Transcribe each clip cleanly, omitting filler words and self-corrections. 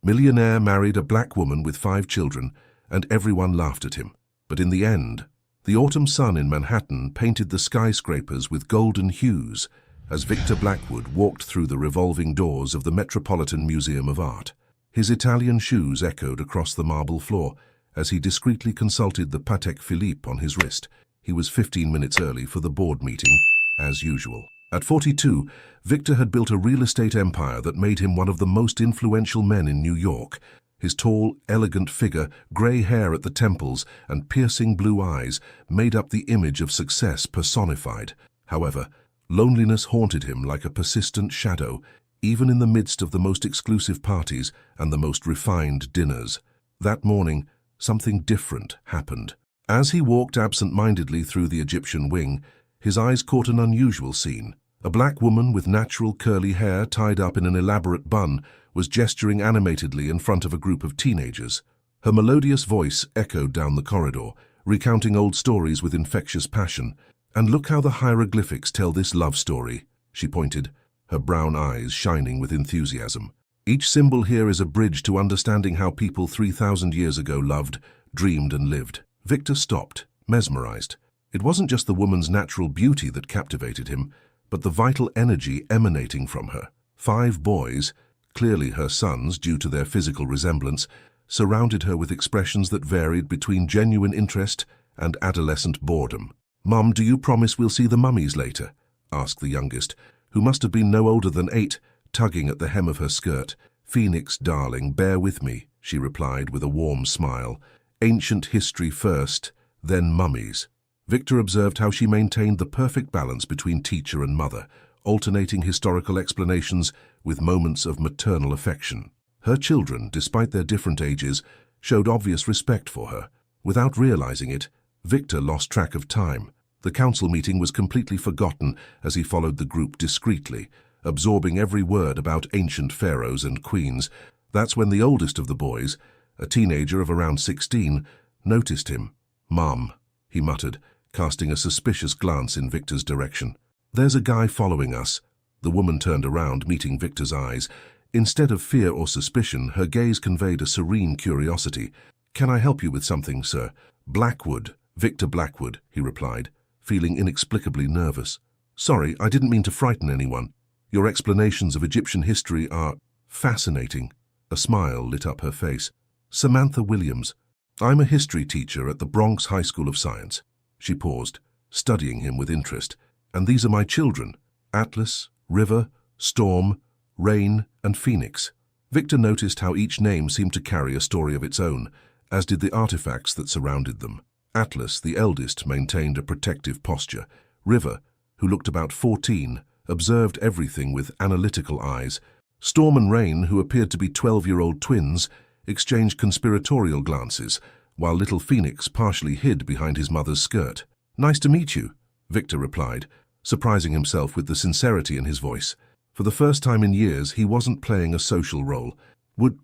Millionaire married a black woman with 5 children, and everyone laughed at him. But in the end, the autumn sun in Manhattan painted the skyscrapers with golden hues as Victor Blackwood walked through the revolving doors of the Metropolitan Museum of Art. His Italian shoes echoed across the marble floor as he discreetly consulted the Patek Philippe on his wrist. He was 15 minutes early for the board meeting, as usual. At 42, Victor had built a real estate empire that made him one of the most influential men in New York. His tall, elegant figure, grey hair at the temples, and piercing blue eyes made up the image of success personified. However, loneliness haunted him like a persistent shadow, even in the midst of the most exclusive parties and the most refined dinners. That morning, something different happened. As he walked absent-mindedly through the Egyptian wing, his eyes caught an unusual scene. A black woman with natural curly hair tied up in an elaborate bun was gesturing animatedly in front of a group of teenagers. Her melodious voice echoed down the corridor, recounting old stories with infectious passion. "And look how the hieroglyphics tell this love story," she pointed, her brown eyes shining with enthusiasm. "Each symbol here is a bridge to understanding how people 3,000 years ago loved, dreamed, and lived." Victor stopped, mesmerized. It wasn't just the woman's natural beauty that captivated him, but the vital energy emanating from her. 5 boys, clearly her sons due to their physical resemblance, surrounded her with expressions that varied between genuine interest and adolescent boredom. "Mum, do you promise we'll see the mummies later?" asked the youngest, who must have been no older than 8, tugging at the hem of her skirt. "Phoenix, darling, bear with me," she replied with a warm smile. "Ancient history first, then mummies." Victor observed how she maintained the perfect balance between teacher and mother, alternating historical explanations with moments of maternal affection. Her children, despite their different ages, showed obvious respect for her. Without realizing it, Victor lost track of time. The council meeting was completely forgotten as he followed the group discreetly, absorbing every word about ancient pharaohs and queens. That's when the oldest of the boys, a teenager of around 16, noticed him. "Mom," he muttered, casting a suspicious glance in Victor's direction. "There's a guy following us." The woman turned around, meeting Victor's eyes. Instead of fear or suspicion, her gaze conveyed a serene curiosity. "Can I help you with something, sir?" "Blackwood, Victor Blackwood," he replied, feeling inexplicably nervous. "Sorry, I didn't mean to frighten anyone. Your explanations of Egyptian history are fascinating." A smile lit up her face. "Samantha Williams. I'm a history teacher at the Bronx High School of Science." She paused, studying him with interest. "And these are my children, Atlas, River, Storm, Rain, and Phoenix." Victor noticed how each name seemed to carry a story of its own, as did the artifacts that surrounded them. Atlas, the eldest, maintained a protective posture. River, who looked about 14, observed everything with analytical eyes. Storm and Rain, who appeared to be 12-year-old twins, exchanged conspiratorial glances, while little Phoenix partially hid behind his mother's skirt. "Nice to meet you," Victor replied, surprising himself with the sincerity in his voice. For the first time in years, he wasn't playing a social role. Would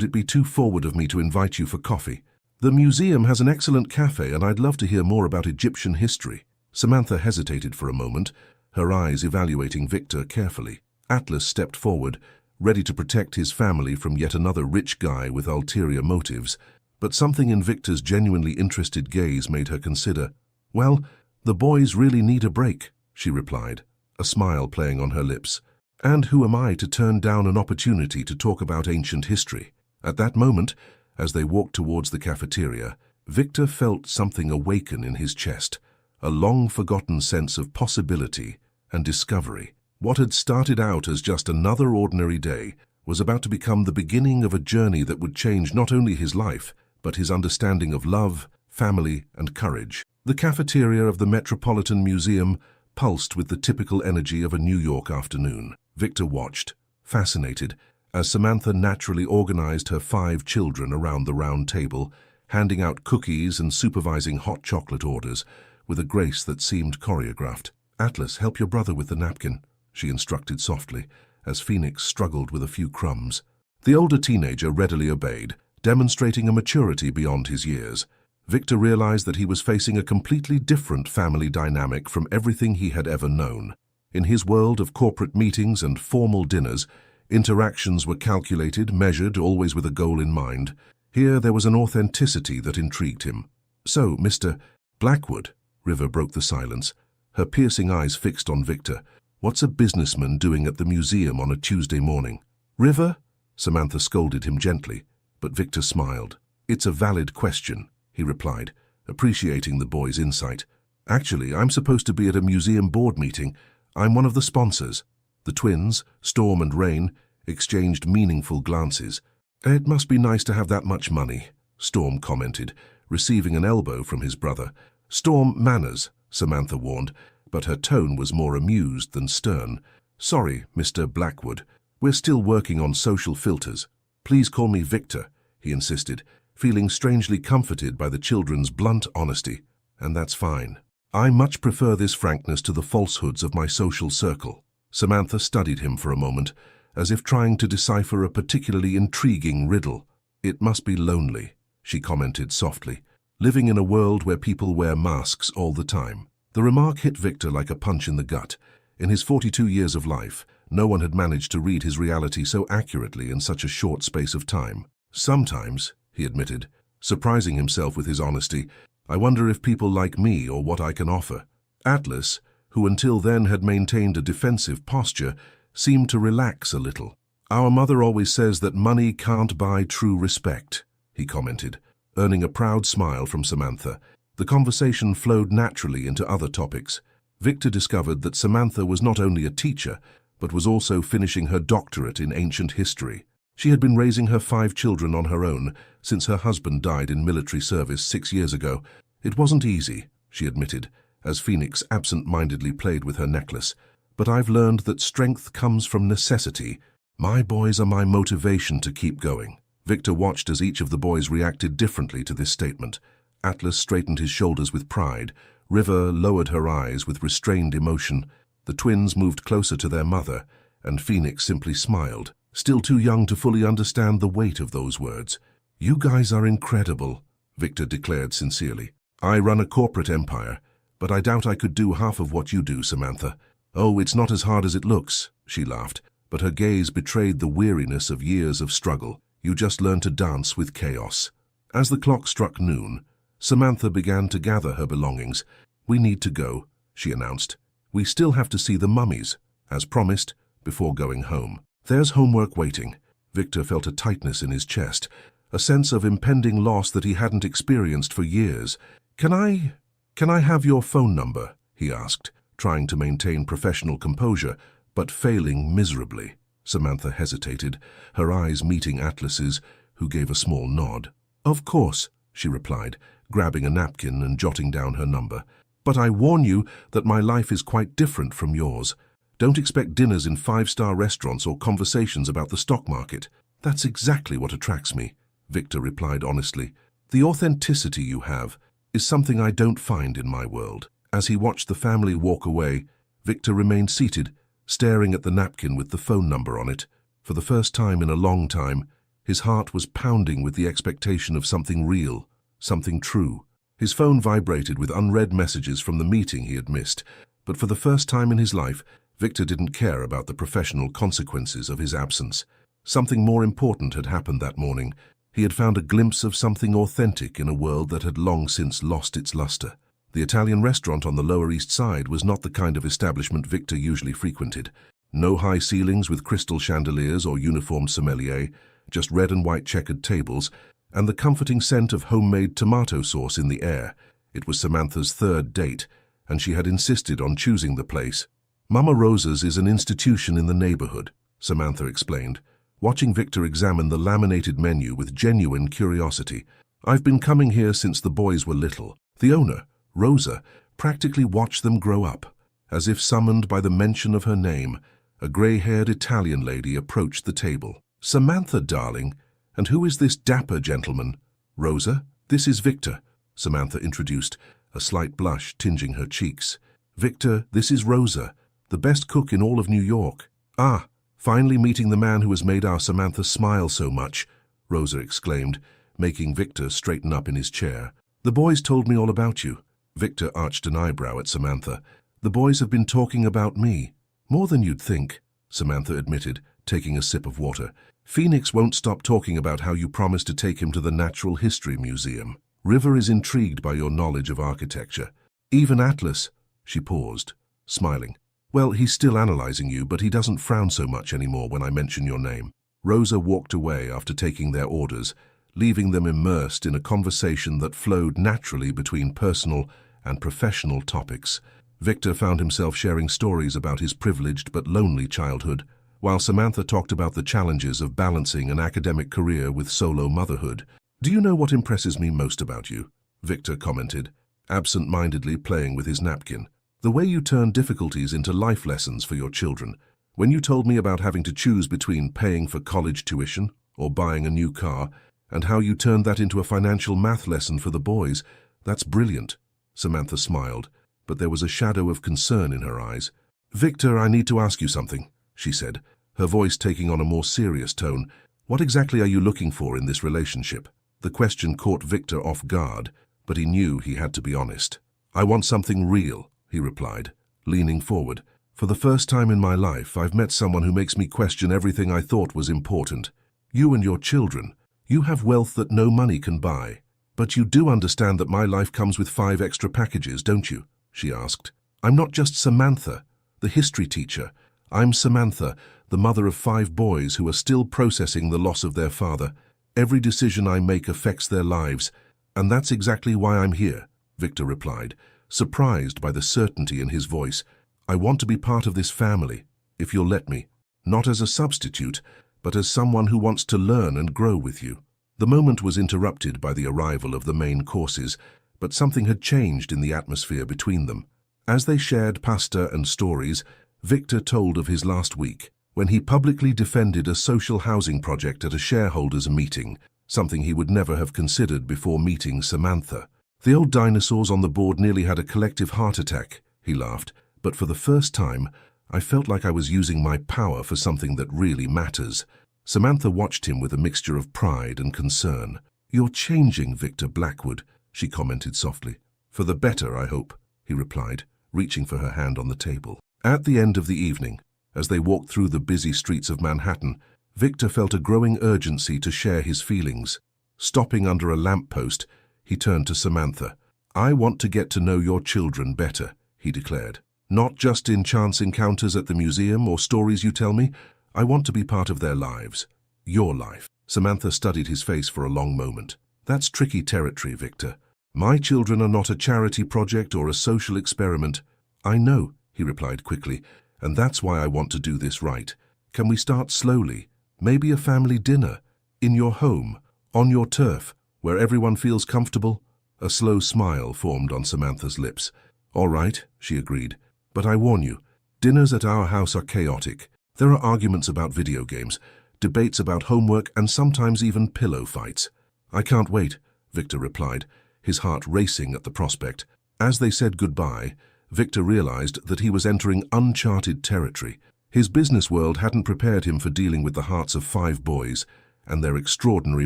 it be too forward of me to invite you for coffee? The museum has an excellent cafe, and I'd love to hear more about Egyptian history." Samantha hesitated for a moment, her eyes evaluating Victor carefully. Atlas stepped forward, ready to protect his family from yet another rich guy with ulterior motives. But something in Victor's genuinely interested gaze made her consider. "Well, the boys really need a break," she replied, a smile playing on her lips. "And who am I to turn down an opportunity to talk about ancient history?" At that moment, as they walked towards the cafeteria, Victor felt something awaken in his chest, a long-forgotten sense of possibility and discovery. What had started out as just another ordinary day was about to become the beginning of a journey that would change not only his life, but his understanding of love, family, and courage. The cafeteria of the Metropolitan Museum pulsed with the typical energy of a New York afternoon. Victor watched, fascinated, as Samantha naturally organized her 5 children around the round table, handing out cookies and supervising hot chocolate orders with a grace that seemed choreographed. "Atlas, help your brother with the napkin," she instructed softly, as Phoenix struggled with a few crumbs. The older teenager readily obeyed, demonstrating a maturity beyond his years. Victor realized that he was facing a completely different family dynamic from everything he had ever known. In his world of corporate meetings and formal dinners, Interactions were calculated, measured, always with a goal in mind. Here there was an authenticity that intrigued him. "So, Mr. Blackwood," River broke the silence, her piercing eyes fixed on Victor. "What's a businessman doing at the museum on a Tuesday morning?" "River?" Samantha scolded him gently, but Victor smiled. "It's a valid question," he replied, appreciating the boy's insight. "Actually, I'm supposed to be at a museum board meeting. I'm one of the sponsors." The twins, Storm and Rain, exchanged meaningful glances. "It must be nice to have that much money," Storm commented, receiving an elbow from his brother. "Storm, manners," Samantha warned, but her tone was more amused than stern. "Sorry, Mr. Blackwood. We're still working on social filters. Please call me Victor," he insisted, feeling strangely comforted by the children's blunt honesty. "And that's fine. I much prefer this frankness to the falsehoods of my social circle." Samantha studied him for a moment, as if trying to decipher a particularly intriguing riddle. "It must be lonely," she commented softly, "living in a world where people wear masks all the time." The remark hit Victor like a punch in the gut. In his 42 years of life, no one had managed to read his reality so accurately in such a short space of time. "Sometimes," he admitted, surprising himself with his honesty, "I wonder if people like me or what I can offer." Atlas, who until then had maintained a defensive posture, seemed to relax a little. "Our mother always says that money can't buy true respect," he commented, earning a proud smile from Samantha. The conversation flowed naturally into other topics. Victor discovered that Samantha was not only a teacher, but was also finishing her doctorate in ancient history. She had been raising her 5 children on her own since her husband died in military service 6 years ago. "It wasn't easy," she admitted, as Phoenix absent-mindedly played with her necklace. "But I've learned that strength comes from necessity. My boys are my motivation to keep going." Victor watched as each of the boys reacted differently to this statement. Atlas straightened his shoulders with pride. River lowered her eyes with restrained emotion. The twins moved closer to their mother, and Phoenix simply smiled, still too young to fully understand the weight of those words. "You guys are incredible," Victor declared sincerely. "I run a corporate empire, but I doubt I could do half of what you do, Samantha." "Oh, it's not as hard as it looks," she laughed, but her gaze betrayed the weariness of years of struggle. "You just learn to dance with chaos." As the clock struck noon, Samantha began to gather her belongings. "We need to go," she announced. "We still have to see the mummies, as promised, before going home." "There's homework waiting." Victor felt a tightness in his chest, a sense of impending loss that he hadn't experienced for years. Can I have your phone number?" he asked, trying to maintain professional composure, but failing miserably. Samantha hesitated, her eyes meeting Atlas's, who gave a small nod. "Of course," she replied, grabbing a napkin and jotting down her number. "But I warn you that my life is quite different from yours. Don't expect dinners in 5-star restaurants or conversations about the stock market." "That's exactly what attracts me," Victor replied honestly. "The authenticity you have is something I don't find in my world." As he watched the family walk away, Victor remained seated, staring at the napkin with the phone number on it. For the first time in a long time, his heart was pounding with the expectation of something real, something true. His phone vibrated with unread messages from the meeting he had missed, but for the first time in his life, Victor didn't care about the professional consequences of his absence. Something more important had happened that morning. He had found a glimpse of something authentic in a world that had long since lost its luster. The Italian restaurant on the Lower East Side was not the kind of establishment Victor usually frequented. No high ceilings with crystal chandeliers or uniformed sommelier, just red and white checkered tables, and the comforting scent of homemade tomato sauce in the air. It was Samantha's 3rd date, and she had insisted on choosing the place. "Mama Rosa's is an institution in the neighborhood," Samantha explained, watching Victor examine the laminated menu with genuine curiosity. "I've been coming here since the boys were little." The owner, Rosa, practically watched them grow up. As if summoned by the mention of her name, a gray-haired Italian lady approached the table. "Samantha, darling, and who is this dapper gentleman?" "Rosa, this is Victor," Samantha introduced, a slight blush tinging her cheeks. "Victor, this is Rosa, the best cook in all of New York." "Ah, finally meeting the man who has made our Samantha smile so much," Rosa exclaimed, making Victor straighten up in his chair. "The boys told me all about you." Victor arched an eyebrow at Samantha. "The boys have been talking about me." "More than you'd think," Samantha admitted, taking a sip of water. Phoenix won't stop talking about how you promised to take him to the Natural History Museum. River is intrigued by your knowledge of architecture. Even Atlas, she paused, smiling. Well, he's still analyzing you, but he doesn't frown so much anymore when I mention your name. Rosa walked away after taking their orders, leaving them immersed in a conversation that flowed naturally between personal and professional topics. Victor found himself sharing stories about his privileged but lonely childhood, while Samantha talked about the challenges of balancing an academic career with solo motherhood. "Do you know what impresses me most about you?" Victor commented, absent-mindedly playing with his napkin. "The way you turn difficulties into life lessons for your children. When you told me about having to choose between paying for college tuition or buying a new car, and how you turned that into a financial math lesson for the boys, that's brilliant." Samantha smiled, but there was a shadow of concern in her eyes. "Victor, I need to ask you something," she said, her voice taking on a more serious tone. "What exactly are you looking for in this relationship?" The question caught Victor off guard, but he knew he had to be honest. "I want something real," he replied, leaning forward. "For the first time in my life, I've met someone who makes me question everything I thought was important. You and your children. You have wealth that no money can buy. But you do understand that my life comes with 5 extra packages, don't you?" she asked. "I'm not just Samantha, the history teacher. I'm Samantha, the mother of 5 boys who are still processing the loss of their father. Every decision I make affects their lives, and that's exactly why I'm here," Victor replied, surprised by the certainty in his voice. "I want to be part of this family, if you'll let me. Not as a substitute, but as someone who wants to learn and grow with you." The moment was interrupted by the arrival of the main courses, but something had changed in the atmosphere between them. As they shared pasta and stories, Victor told of his last week, when he publicly defended a social housing project at a shareholders' meeting, something he would never have considered before meeting Samantha. "The old dinosaurs on the board nearly had a collective heart attack," he laughed, "but for the first time, I felt like I was using my power for something that really matters." Samantha watched him with a mixture of pride and concern. "You're changing, Victor Blackwood," she commented softly. "For the better, I hope," he replied, reaching for her hand on the table. At the end of the evening, as they walked through the busy streets of Manhattan, Victor felt a growing urgency to share his feelings. Stopping under a lamppost, he turned to Samantha. "I want to get to know your children better," he declared. "Not just in chance encounters at the museum or stories you tell me. I want to be part of their lives. Your life." Samantha studied his face for a long moment. "That's tricky territory, Victor. My children are not a charity project or a social experiment." "I know," he replied quickly, "and that's why I want to do this right. Can we start slowly? Maybe a family dinner, in your home, on your turf, where everyone feels comfortable?" A slow smile formed on Samantha's lips. "All right," she agreed, "but I warn you, dinners at our house are chaotic. There are arguments about video games, debates about homework, and sometimes even pillow fights." "I can't wait," Victor replied, his heart racing at the prospect. As they said goodbye, Victor realized that he was entering uncharted territory. His business world hadn't prepared him for dealing with the hearts of 5 boys and their extraordinary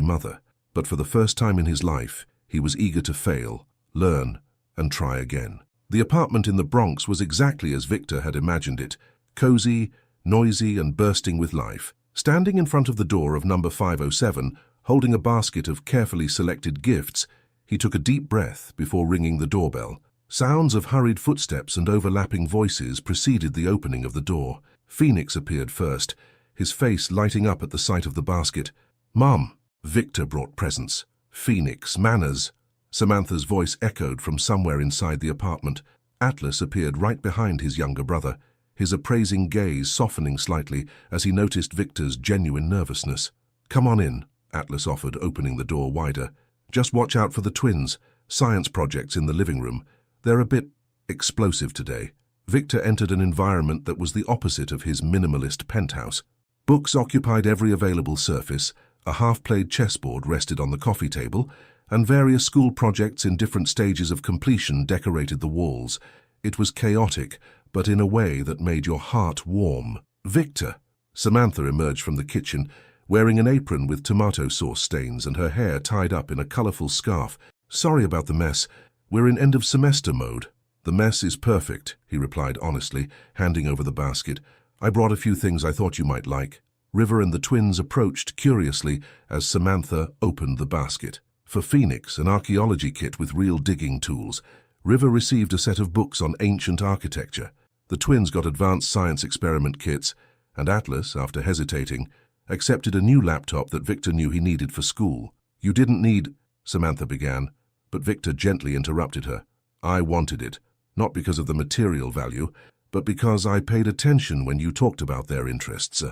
mother. But for the first time in his life, he was eager to fail, learn, and try again. The apartment in the Bronx was exactly as Victor had imagined it, cozy, noisy, and bursting with life. Standing in front of the door of number 507, holding a basket of carefully selected gifts, he took a deep breath before ringing the doorbell. Sounds of hurried footsteps and overlapping voices preceded the opening of the door. Phoenix appeared first, his face lighting up at the sight of the basket. "Mom." Victor brought presents. "Phoenix, manners." Samantha's voice echoed from somewhere inside the apartment. Atlas appeared right behind his younger brother, his appraising gaze softening slightly as he noticed Victor's genuine nervousness. "Come on in," Atlas offered, opening the door wider. "Just watch out for the twins. Science projects in the living room. They're a bit explosive today." Victor entered an environment that was the opposite of his minimalist penthouse. Books occupied every available surface, a half-played chessboard rested on the coffee table, and various school projects in different stages of completion decorated the walls. It was chaotic, but in a way that made your heart warm. "Victor." Samantha emerged from the kitchen, wearing an apron with tomato sauce stains and her hair tied up in a colorful scarf. "Sorry about the mess. We're in end-of-semester mode." "The mess is perfect," he replied honestly, handing over the basket. "I brought a few things I thought you might like." River and the twins approached curiously as Samantha opened the basket. For Phoenix, an archaeology kit with real digging tools, River received a set of books on ancient architecture. The twins got advanced science experiment kits, and Atlas, after hesitating, accepted a new laptop that Victor knew he needed for school. "You didn't need," Samantha began, but Victor gently interrupted her. "I wanted it, not because of the material value, but because I paid attention when you talked about their interests."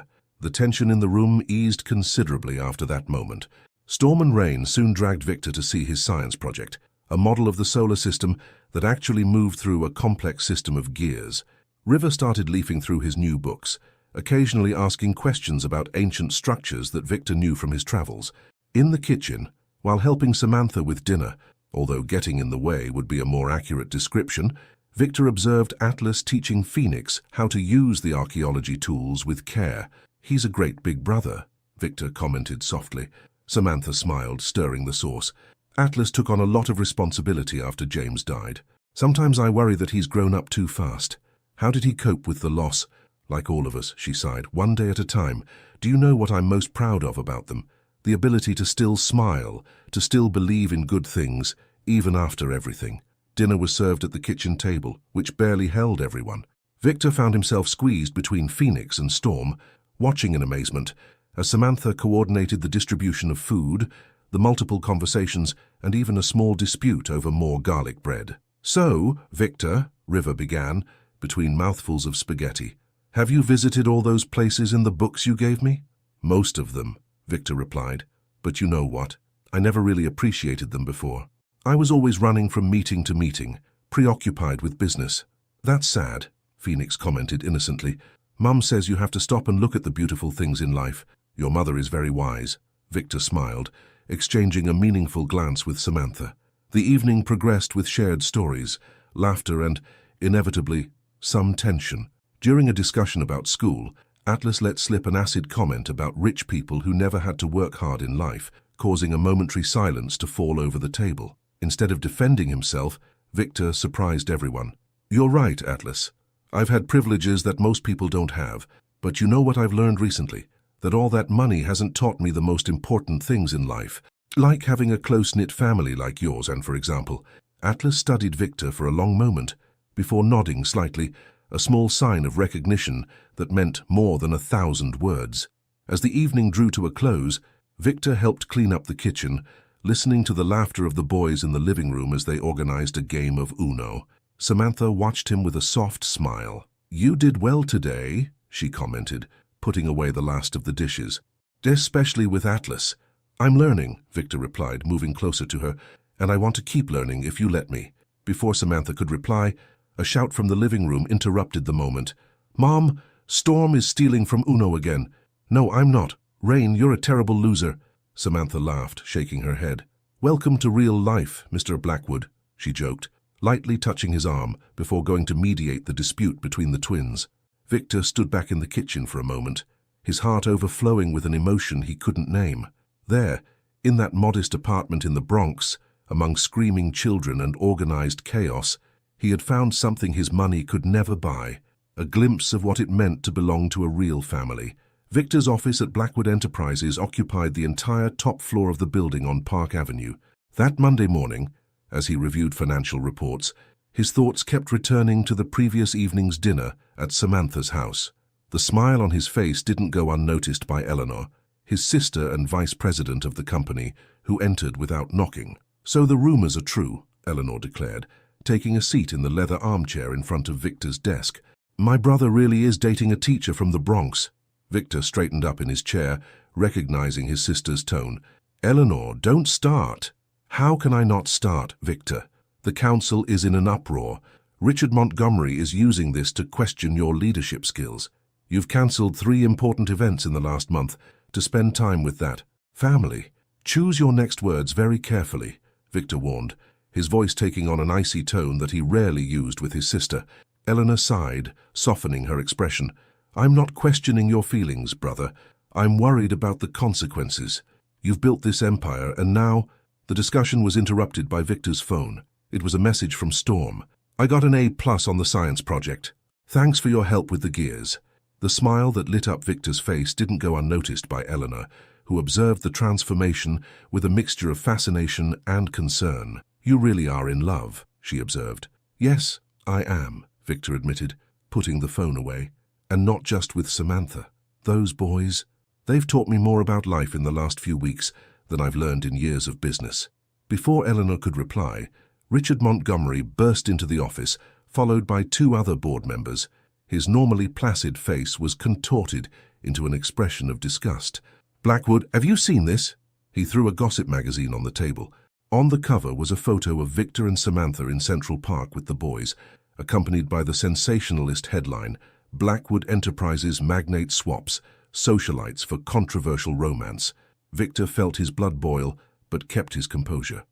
The tension in the room eased considerably after that moment. Storm and Rain soon dragged Victor to see his science project, a model of the solar system that actually moved through a complex system of gears. River started leafing through his new books, occasionally asking questions about ancient structures that Victor knew from his travels. In the kitchen, while helping Samantha with dinner, although getting in the way would be a more accurate description, Victor observed Atlas teaching Phoenix how to use the archaeology tools with care. "He's a great big brother," Victor commented softly. Samantha smiled, stirring the sauce. "Atlas took on a lot of responsibility after James died. Sometimes I worry that he's grown up too fast. How did he cope with the loss?" "Like all of us," she sighed, "one day at a time. Do you know what I'm most proud of about them? The ability to still smile, to still believe in good things, even after everything." Dinner was served at the kitchen table, which barely held everyone. Victor found himself squeezed between Phoenix and Storm, watching in amazement as Samantha coordinated the distribution of food, the multiple conversations, and even a small dispute over more garlic bread. "So, Victor," River began, between mouthfuls of spaghetti, "have you visited all those places in the books you gave me?" "Most of them," Victor replied. "But you know what? I never really appreciated them before. I was always running from meeting to meeting, preoccupied with business." "That's sad," Phoenix commented innocently. "Mum says you have to stop and look at the beautiful things in life. Your mother is very wise." Victor smiled, exchanging a meaningful glance with Samantha. The evening progressed with shared stories, laughter, and, inevitably, some tension. During a discussion about school, Atlas let slip an acid comment about rich people who never had to work hard in life, causing a momentary silence to fall over the table. Instead of defending himself, Victor surprised everyone. "You're right, Atlas. I've had privileges that most people don't have, but you know what I've learned recently? That all that money hasn't taught me the most important things in life. Like having a close-knit family like yours, and for example." Atlas studied Victor for a long moment, before nodding slightly, a small sign of recognition that meant more than 1,000 words. As the evening drew to a close, Victor helped clean up the kitchen, listening to the laughter of the boys in the living room as they organized a game of Uno. Samantha watched him with a soft smile. "You did well today," she commented, putting away the last of the dishes. "Especially with Atlas." "I'm learning," Victor replied, moving closer to her, "and I want to keep learning if you let me." Before Samantha could reply, a shout from the living room interrupted the moment. "Mom, Storm is stealing from Uno again." "No, I'm not. Rain, you're a terrible loser." Samantha laughed, shaking her head. "Welcome to real life, Mr. Blackwood," she joked, lightly touching his arm before going to mediate the dispute between the twins. Victor stood back in the kitchen for a moment, his heart overflowing with an emotion he couldn't name. There, in that modest apartment in the Bronx, among screaming children and organized chaos, he had found something his money could never buy, a glimpse of what it meant to belong to a real family. Victor's office at Blackwood Enterprises occupied the entire top floor of the building on Park Avenue. That Monday morning, as he reviewed financial reports, his thoughts kept returning to the previous evening's dinner at Samantha's house. The smile on his face didn't go unnoticed by Eleanor, his sister and vice president of the company, who entered without knocking. "So the rumors are true," Eleanor declared, taking a seat in the leather armchair in front of Victor's desk. "My brother really is dating a teacher from the Bronx." Victor straightened up in his chair, recognizing his sister's tone. "Eleanor, don't start." "How can I not start, Victor? The council is in an uproar. Richard Montgomery is using this to question your leadership skills. You've cancelled 3 important events in the last month to spend time with that family. Choose your next words very carefully," Victor warned, his voice taking on an icy tone that he rarely used with his sister. Eleanor sighed, softening her expression. "I'm not questioning your feelings, brother. I'm worried about the consequences. You've built this empire, and now—" The discussion was interrupted by Victor's phone. It was a message from Storm. "I got an A+ on the science project. Thanks for your help with the gears." The smile that lit up Victor's face didn't go unnoticed by Eleanor, who observed the transformation with a mixture of fascination and concern. "You really are in love," she observed. "Yes, I am," Victor admitted, putting the phone away. "And not just with Samantha. Those boys, they've taught me more about life in the last few weeks than I've learned in years of business." Before Eleanor could reply, Richard Montgomery burst into the office, followed by 2 other board members. His normally placid face was contorted into an expression of disgust. "Blackwood, have you seen this?" He threw a gossip magazine on the table. On the cover was a photo of Victor and Samantha in Central Park with the boys, accompanied by the sensationalist headline, "Blackwood Enterprises Magnate Swaps, Socialites for Controversial Romance." Victor felt his blood boil, but kept his composure.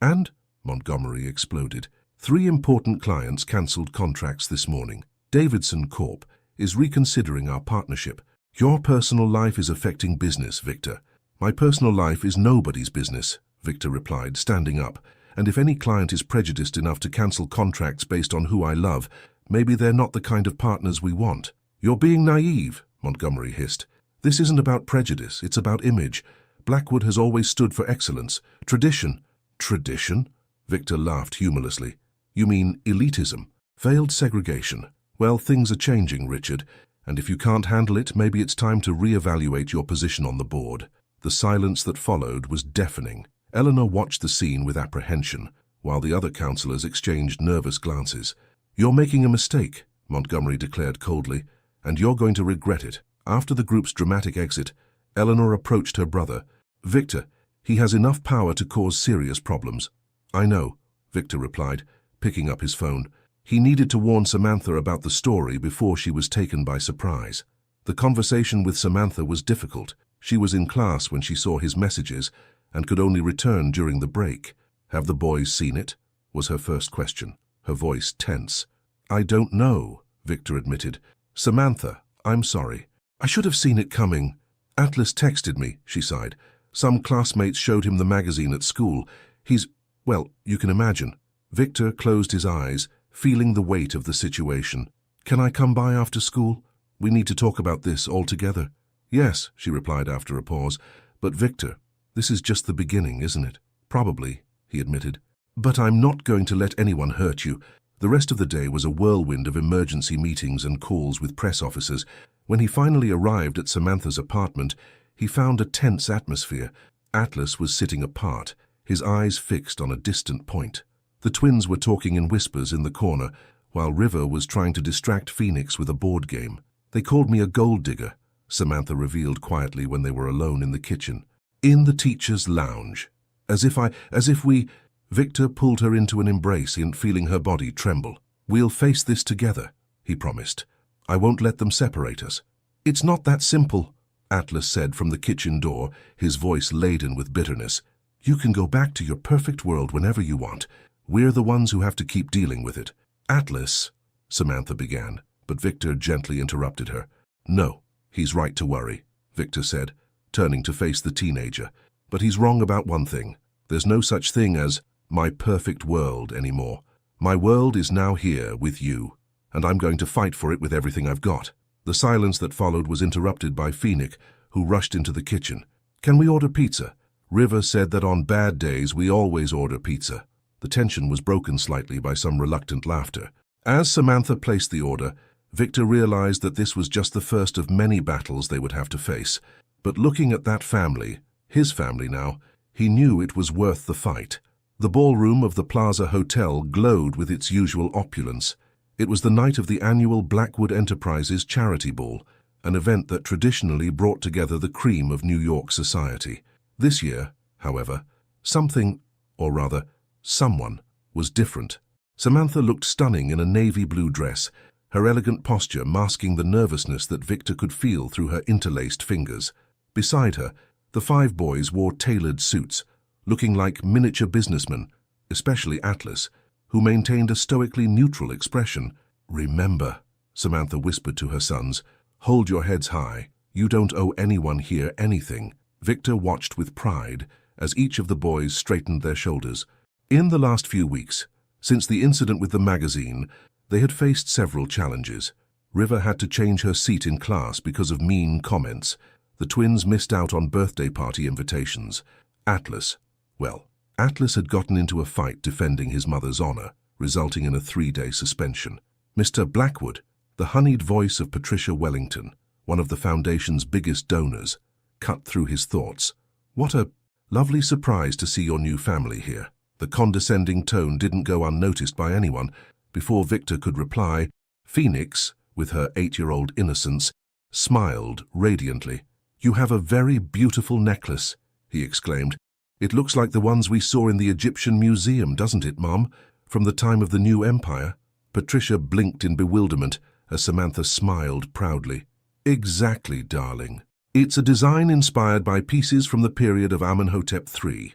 And Montgomery exploded. 3 important clients cancelled contracts this morning. Davidson Corp is reconsidering our partnership. Your personal life is affecting business, Victor. My personal life is nobody's business, Victor replied, standing up. And if any client is prejudiced enough to cancel contracts based on who I love, maybe they're not the kind of partners we want. You're being naive, Montgomery hissed. This isn't about prejudice, it's about image. Blackwood has always stood for excellence. Tradition. Tradition? Victor laughed humorlessly. You mean elitism? Veiled segregation? Well, things are changing, Richard, and if you can't handle it, maybe it's time to re-evaluate your position on the board. The silence that followed was deafening. Eleanor watched the scene with apprehension, while the other councillors exchanged nervous glances. You're making a mistake, Montgomery declared coldly, and you're going to regret it. After the group's dramatic exit, Eleanor approached her brother. Victor, he has enough power to cause serious problems. I know, Victor replied, picking up his phone. He needed to warn Samantha about the story before she was taken by surprise. The conversation with Samantha was difficult. She was in class when she saw his messages and could only return during the break. Have the boys seen it? Was her first question, her voice tense. I don't know, Victor admitted. Samantha, I'm sorry. I should have seen it coming. Atlas texted me, she sighed. Some classmates showed him the magazine at school. Well, you can imagine. Victor closed his eyes, feeling the weight of the situation. Can I come by after school? We need to talk about this all together. Yes, she replied after a pause. But Victor, this is just the beginning, isn't it? Probably, he admitted. But I'm not going to let anyone hurt you. The rest of the day was a whirlwind of emergency meetings and calls with press officers. When he finally arrived at Samantha's apartment, he found a tense atmosphere. Atlas was sitting apart, his eyes fixed on a distant point. The twins were talking in whispers in the corner, while River was trying to distract Phoenix with a board game. They called me a gold digger, Samantha revealed quietly when they were alone in the kitchen. In the teacher's lounge. As if we... Victor pulled her into an embrace, feeling her body tremble. We'll face this together, he promised. I won't let them separate us. It's not that simple, Atlas said from the kitchen door, his voice laden with bitterness. You can go back to your perfect world whenever you want. We're the ones who have to keep dealing with it. Atlas, Samantha began, but Victor gently interrupted her. No, he's right to worry, Victor said, turning to face the teenager. But he's wrong about one thing. There's no such thing as my perfect world anymore. My world is now here with you, and I'm going to fight for it with everything I've got. The silence that followed was interrupted by Phoenix, who rushed into the kitchen. Can we order pizza? River said that on bad days we always order pizza. The tension was broken slightly by some reluctant laughter. As Samantha placed the order, Victor realized that this was just the first of many battles they would have to face. But looking at that family, his family now, he knew it was worth the fight. The ballroom of the Plaza Hotel glowed with its usual opulence. It was the night of the annual Blackwood Enterprises Charity Ball, an event that traditionally brought together the cream of New York society. This year, however, something, or rather, someone, was different. Samantha looked stunning in a navy blue dress, her elegant posture masking the nervousness that Victor could feel through her interlaced fingers. Beside her, the 5 boys wore tailored suits, looking like miniature businessmen, especially Atlas, who maintained a stoically neutral expression. Remember, Samantha whispered to her sons, hold your heads high. You don't owe anyone here anything. Victor watched with pride as each of the boys straightened their shoulders. In the last few weeks, since the incident with the magazine, they had faced several challenges. River had to change her seat in class because of mean comments. The twins missed out on birthday party invitations. Atlas had gotten into a fight defending his mother's honor, resulting in a 3-day suspension. Mr. Blackwood, the honeyed voice of Patricia Wellington, one of the foundation's biggest donors, cut through his thoughts. What a lovely surprise to see your new family here. The condescending tone didn't go unnoticed by anyone. Before Victor could reply, Phoenix, with her 8-year-old innocence, smiled radiantly. "You have a very beautiful necklace," he exclaimed. "It looks like the ones we saw in the Egyptian museum, doesn't it, Mom? From the time of the new empire?" Patricia blinked in bewilderment as Samantha smiled proudly. "Exactly, darling. It's a design inspired by pieces from the period of Amenhotep III.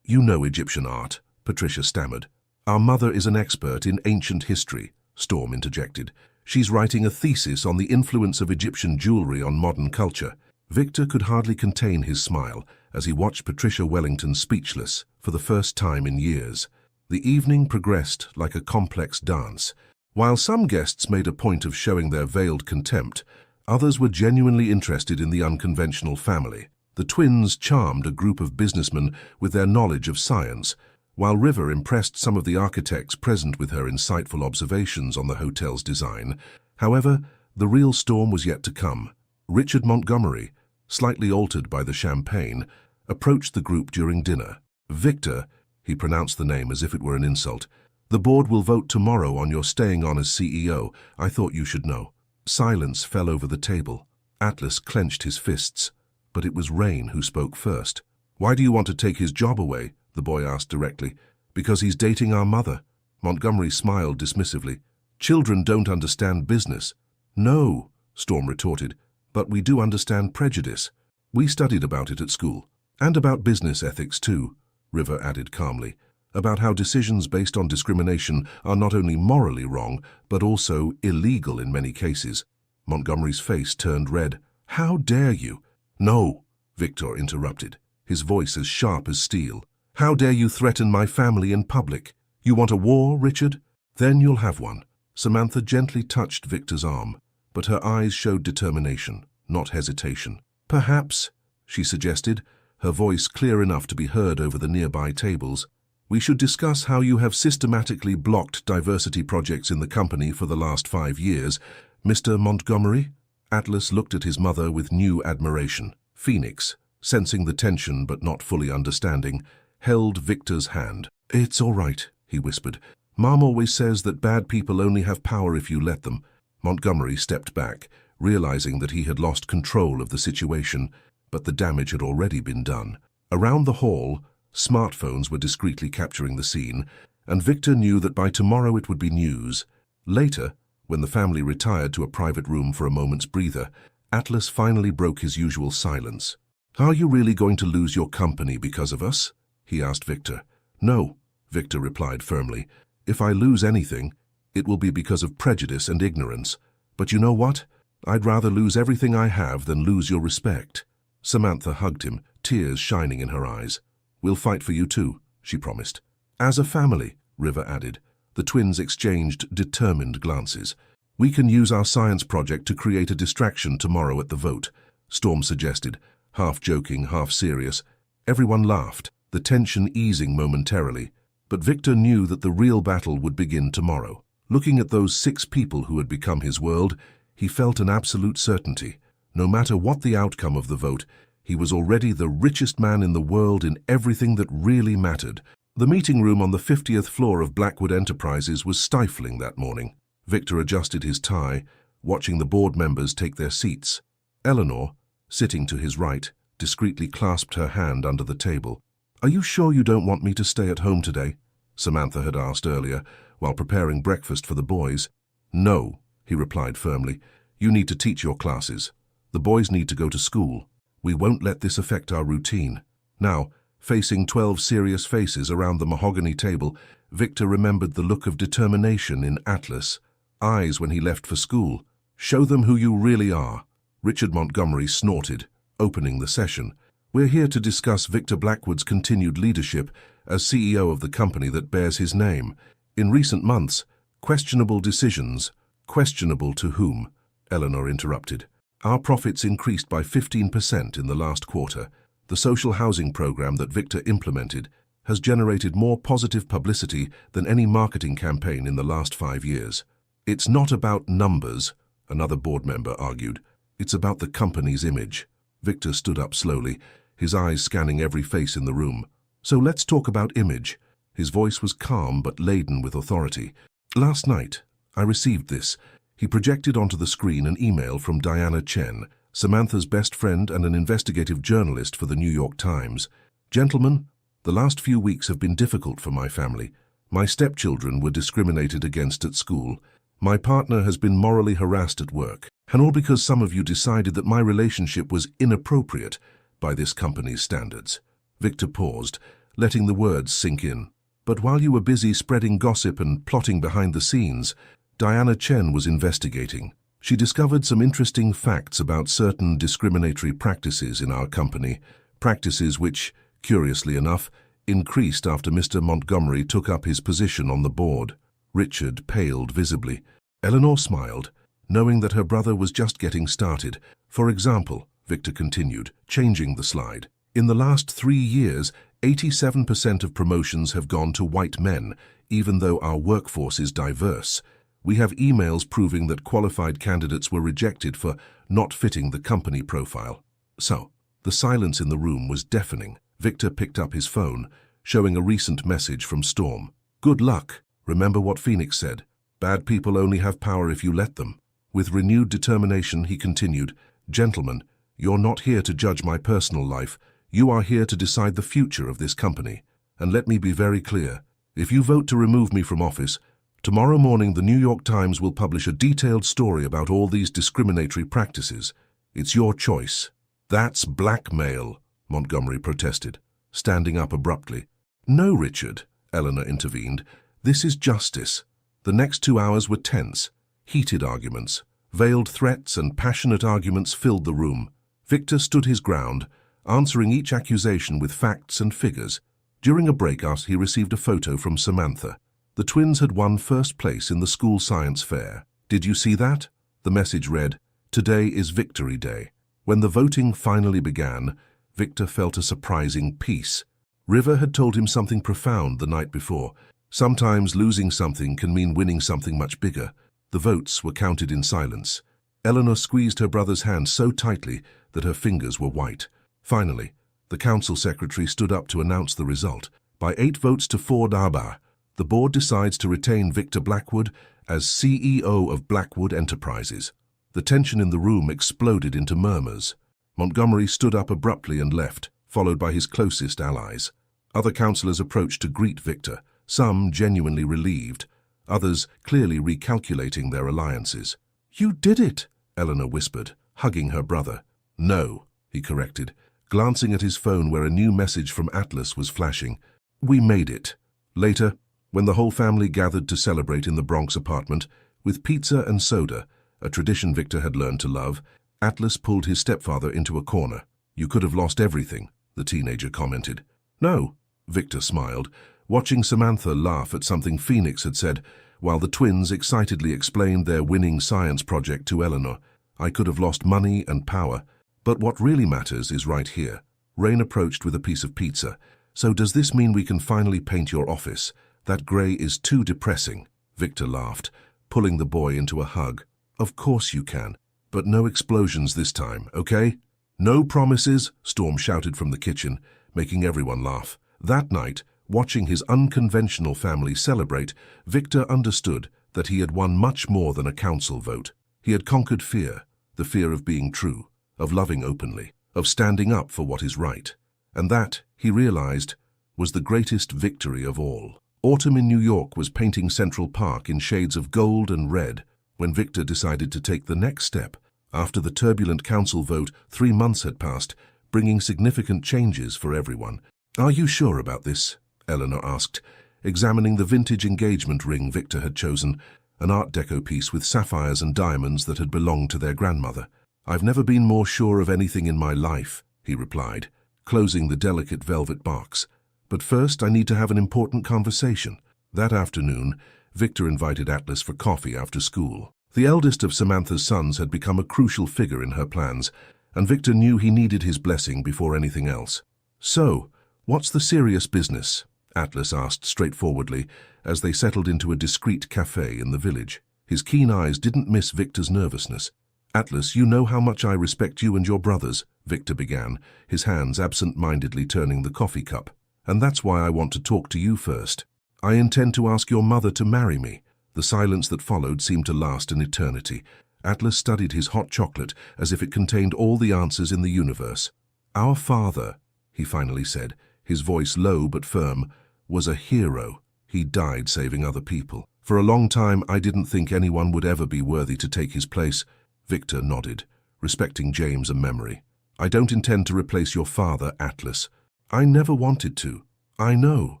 You know Egyptian art," Patricia stammered. "Our mother is an expert in ancient history," Storm interjected. "She's writing a thesis on the influence of Egyptian jewelry on modern culture." Victor could hardly contain his smile as he watched Patricia Wellington speechless for the first time in years. The evening progressed like a complex dance. While some guests made a point of showing their veiled contempt, others were genuinely interested in the unconventional family. The twins charmed a group of businessmen with their knowledge of science, while River impressed some of the architects present with her insightful observations on the hotel's design. However, the real storm was yet to come. Richard Montgomery, slightly altered by the champagne, approached the group during dinner. "Victor," he pronounced the name as if it were an insult, "the board will vote tomorrow on your staying on as CEO. I thought you should know." Silence fell over the table. Atlas clenched his fists, but it was Rain who spoke first. "Why do you want to take his job away?" the boy asked directly. "Because he's dating our mother." Montgomery smiled dismissively. "Children don't understand business." "No," Storm retorted, "but we do understand prejudice. We studied about it at school. And about business ethics too," River added calmly. "About how decisions based on discrimination are not only morally wrong, but also illegal in many cases." Montgomery's face turned red. "How dare you?" "No," Victor interrupted, his voice as sharp as steel. "How dare you threaten my family in public? You want a war, Richard? Then you'll have one." Samantha gently touched Victor's arm, but her eyes showed determination, not hesitation. "Perhaps," she suggested, her voice clear enough to be heard over the nearby tables, "we should discuss how you have systematically blocked diversity projects in the company for the last 5 years. Mr. Montgomery?" Atlas looked at his mother with new admiration. Phoenix, sensing the tension but not fully understanding, held Victor's hand. "It's all right," he whispered. "Mom always says that bad people only have power if you let them." Montgomery stepped back, realizing that he had lost control of the situation, but the damage had already been done. Around the hall, smartphones were discreetly capturing the scene, and Victor knew that by tomorrow it would be news. Later, when the family retired to a private room for a moment's breather, Atlas finally broke his usual silence. "Are you really going to lose your company because of us?" he asked Victor. "No," Victor replied firmly. "If I lose anything, it will be because of prejudice and ignorance. But you know what? I'd rather lose everything I have than lose your respect." Samantha hugged him, tears shining in her eyes. "We'll fight for you too," she promised. "As a family," River added. The twins exchanged determined glances. "We can use our science project to create a distraction tomorrow at the vote," Storm suggested, half joking, half serious. Everyone laughed, the tension easing momentarily, but Victor knew that the real battle would begin tomorrow. Looking at those 6 people who had become his world, he felt an absolute certainty. No matter what the outcome of the vote, he was already the richest man in the world in everything that really mattered. The meeting room on the 50th floor of Blackwood Enterprises was stifling that morning. Victor adjusted his tie, watching the board members take their seats. Eleanor, sitting to his right, discreetly clasped her hand under the table. "Are you sure you don't want me to stay at home today?" Samantha had asked earlier, while preparing breakfast for the boys. "No," he replied firmly. "You need to teach your classes. The boys need to go to school. We won't let this affect our routine." Now, facing 12 serious faces around the mahogany table, Victor remembered the look of determination in Atlas' eyes when he left for school. "Show them who you really are." Richard Montgomery snorted, opening the session. "We're here to discuss Victor Blackwood's continued leadership as CEO of the company that bears his name. In recent months, questionable decisions, Questionable to whom? Eleanor interrupted. Our profits increased by 15% in the last quarter. The social housing program that Victor implemented has generated more positive publicity than any marketing campaign in the last 5 years. It's not about numbers, another board member argued. It's about the company's image. Victor stood up slowly, his eyes scanning every face in the room. So let's talk about image. His voice was calm but laden with authority. Last night, I received this. He projected onto the screen an email from Diana Chen, Samantha's best friend and an investigative journalist for the New York Times. Gentlemen, the last few weeks have been difficult for my family. My stepchildren were discriminated against at school. My partner has been morally harassed at work. And all because some of you decided that my relationship was inappropriate by this company's standards. Victor paused, letting the words sink in. But while you were busy spreading gossip and plotting behind the scenes, Diana Chen was investigating. She discovered some interesting facts about certain discriminatory practices in our company, practices which, curiously enough, increased after Mr. Montgomery took up his position on the board. Richard paled visibly. Eleanor smiled, knowing that her brother was just getting started. For example, Victor continued, changing the slide. In the last 3 years, 87% of promotions have gone to white men, even though our workforce is diverse. We have emails proving that qualified candidates were rejected for not fitting the company profile. So, the silence in the room was deafening. Victor picked up his phone, showing a recent message from Storm. Good luck. Remember what Phoenix said. Bad people only have power if you let them. With renewed determination, he continued, Gentlemen, you're not here to judge my personal life. You are here to decide the future of this company. And let me be very clear. If you vote to remove me from office, tomorrow morning the New York Times will publish a detailed story about all these discriminatory practices. It's your choice. That's blackmail, Montgomery protested, standing up abruptly. No, Richard, Eleanor intervened. This is justice. The next 2 hours were tense. Heated arguments, veiled threats and passionate arguments filled the room. Victor stood his ground, answering each accusation with facts and figures. During a breakout, he received a photo from Samantha. The twins had won first place in the school science fair. Did you see that? The message read, Today is Victory Day. When the voting finally began, Victor felt a surprising peace. River had told him something profound the night before. Sometimes losing something can mean winning something much bigger. The votes were counted in silence. Eleanor squeezed her brother's hand so tightly that her fingers were white. Finally, the council secretary stood up to announce the result. By 8 votes to 4, the board decides to retain Victor Blackwood as CEO of Blackwood Enterprises. The tension in the room exploded into murmurs. Montgomery stood up abruptly and left, followed by his closest allies. Other councillors approached to greet Victor, some genuinely relieved, others clearly recalculating their alliances. You did it, Eleanor whispered, hugging her brother. No, he corrected, glancing at his phone where a new message from Atlas was flashing. We made it. Later, when the whole family gathered to celebrate in the Bronx apartment, with pizza and soda, a tradition Victor had learned to love, Atlas pulled his stepfather into a corner. You could have lost everything, the teenager commented. No, Victor smiled, watching Samantha laugh at something Phoenix had said, while the twins excitedly explained their winning science project to Eleanor. I could have lost money and power, but what really matters is right here. Rain approached with a piece of pizza. So does this mean we can finally paint your office? That grey is too depressing, Victor laughed, pulling the boy into a hug. Of course you can, but no explosions this time, okay? No promises, Storm shouted from the kitchen, making everyone laugh. That night, watching his unconventional family celebrate, Victor understood that he had won much more than a council vote. He had conquered fear, the fear of being true, of loving openly, of standing up for what is right. And that, he realized, was the greatest victory of all. Autumn in New York was painting Central Park in shades of gold and red when Victor decided to take the next step. After the turbulent council vote, 3 months had passed, bringing significant changes for everyone. Are you sure about this? Eleanor asked, examining the vintage engagement ring Victor had chosen, an Art Deco piece with sapphires and diamonds that had belonged to their grandmother. I've never been more sure of anything in my life, he replied, closing the delicate velvet box. But first I need to have an important conversation. That afternoon, Victor invited Atlas for coffee after school. The eldest of Samantha's sons had become a crucial figure in her plans, and Victor knew he needed his blessing before anything else. "So, what's the serious business?" Atlas asked straightforwardly as they settled into a discreet cafe in the village. His keen eyes didn't miss Victor's nervousness. "Atlas, you know how much I respect you and your brothers," Victor began, his hands absent-mindedly turning the coffee cup. "And that's why I want to talk to you first. I intend to ask your mother to marry me." The silence that followed seemed to last an eternity. Atlas studied his hot chocolate as if it contained all the answers in the universe. "Our father," he finally said, his voice low but firm, "was a hero. He died saving other people. For a long time, I didn't think anyone would ever be worthy to take his place." Victor nodded, respecting James' memory. "I don't intend to replace your father, Atlas. I never wanted to." "I know."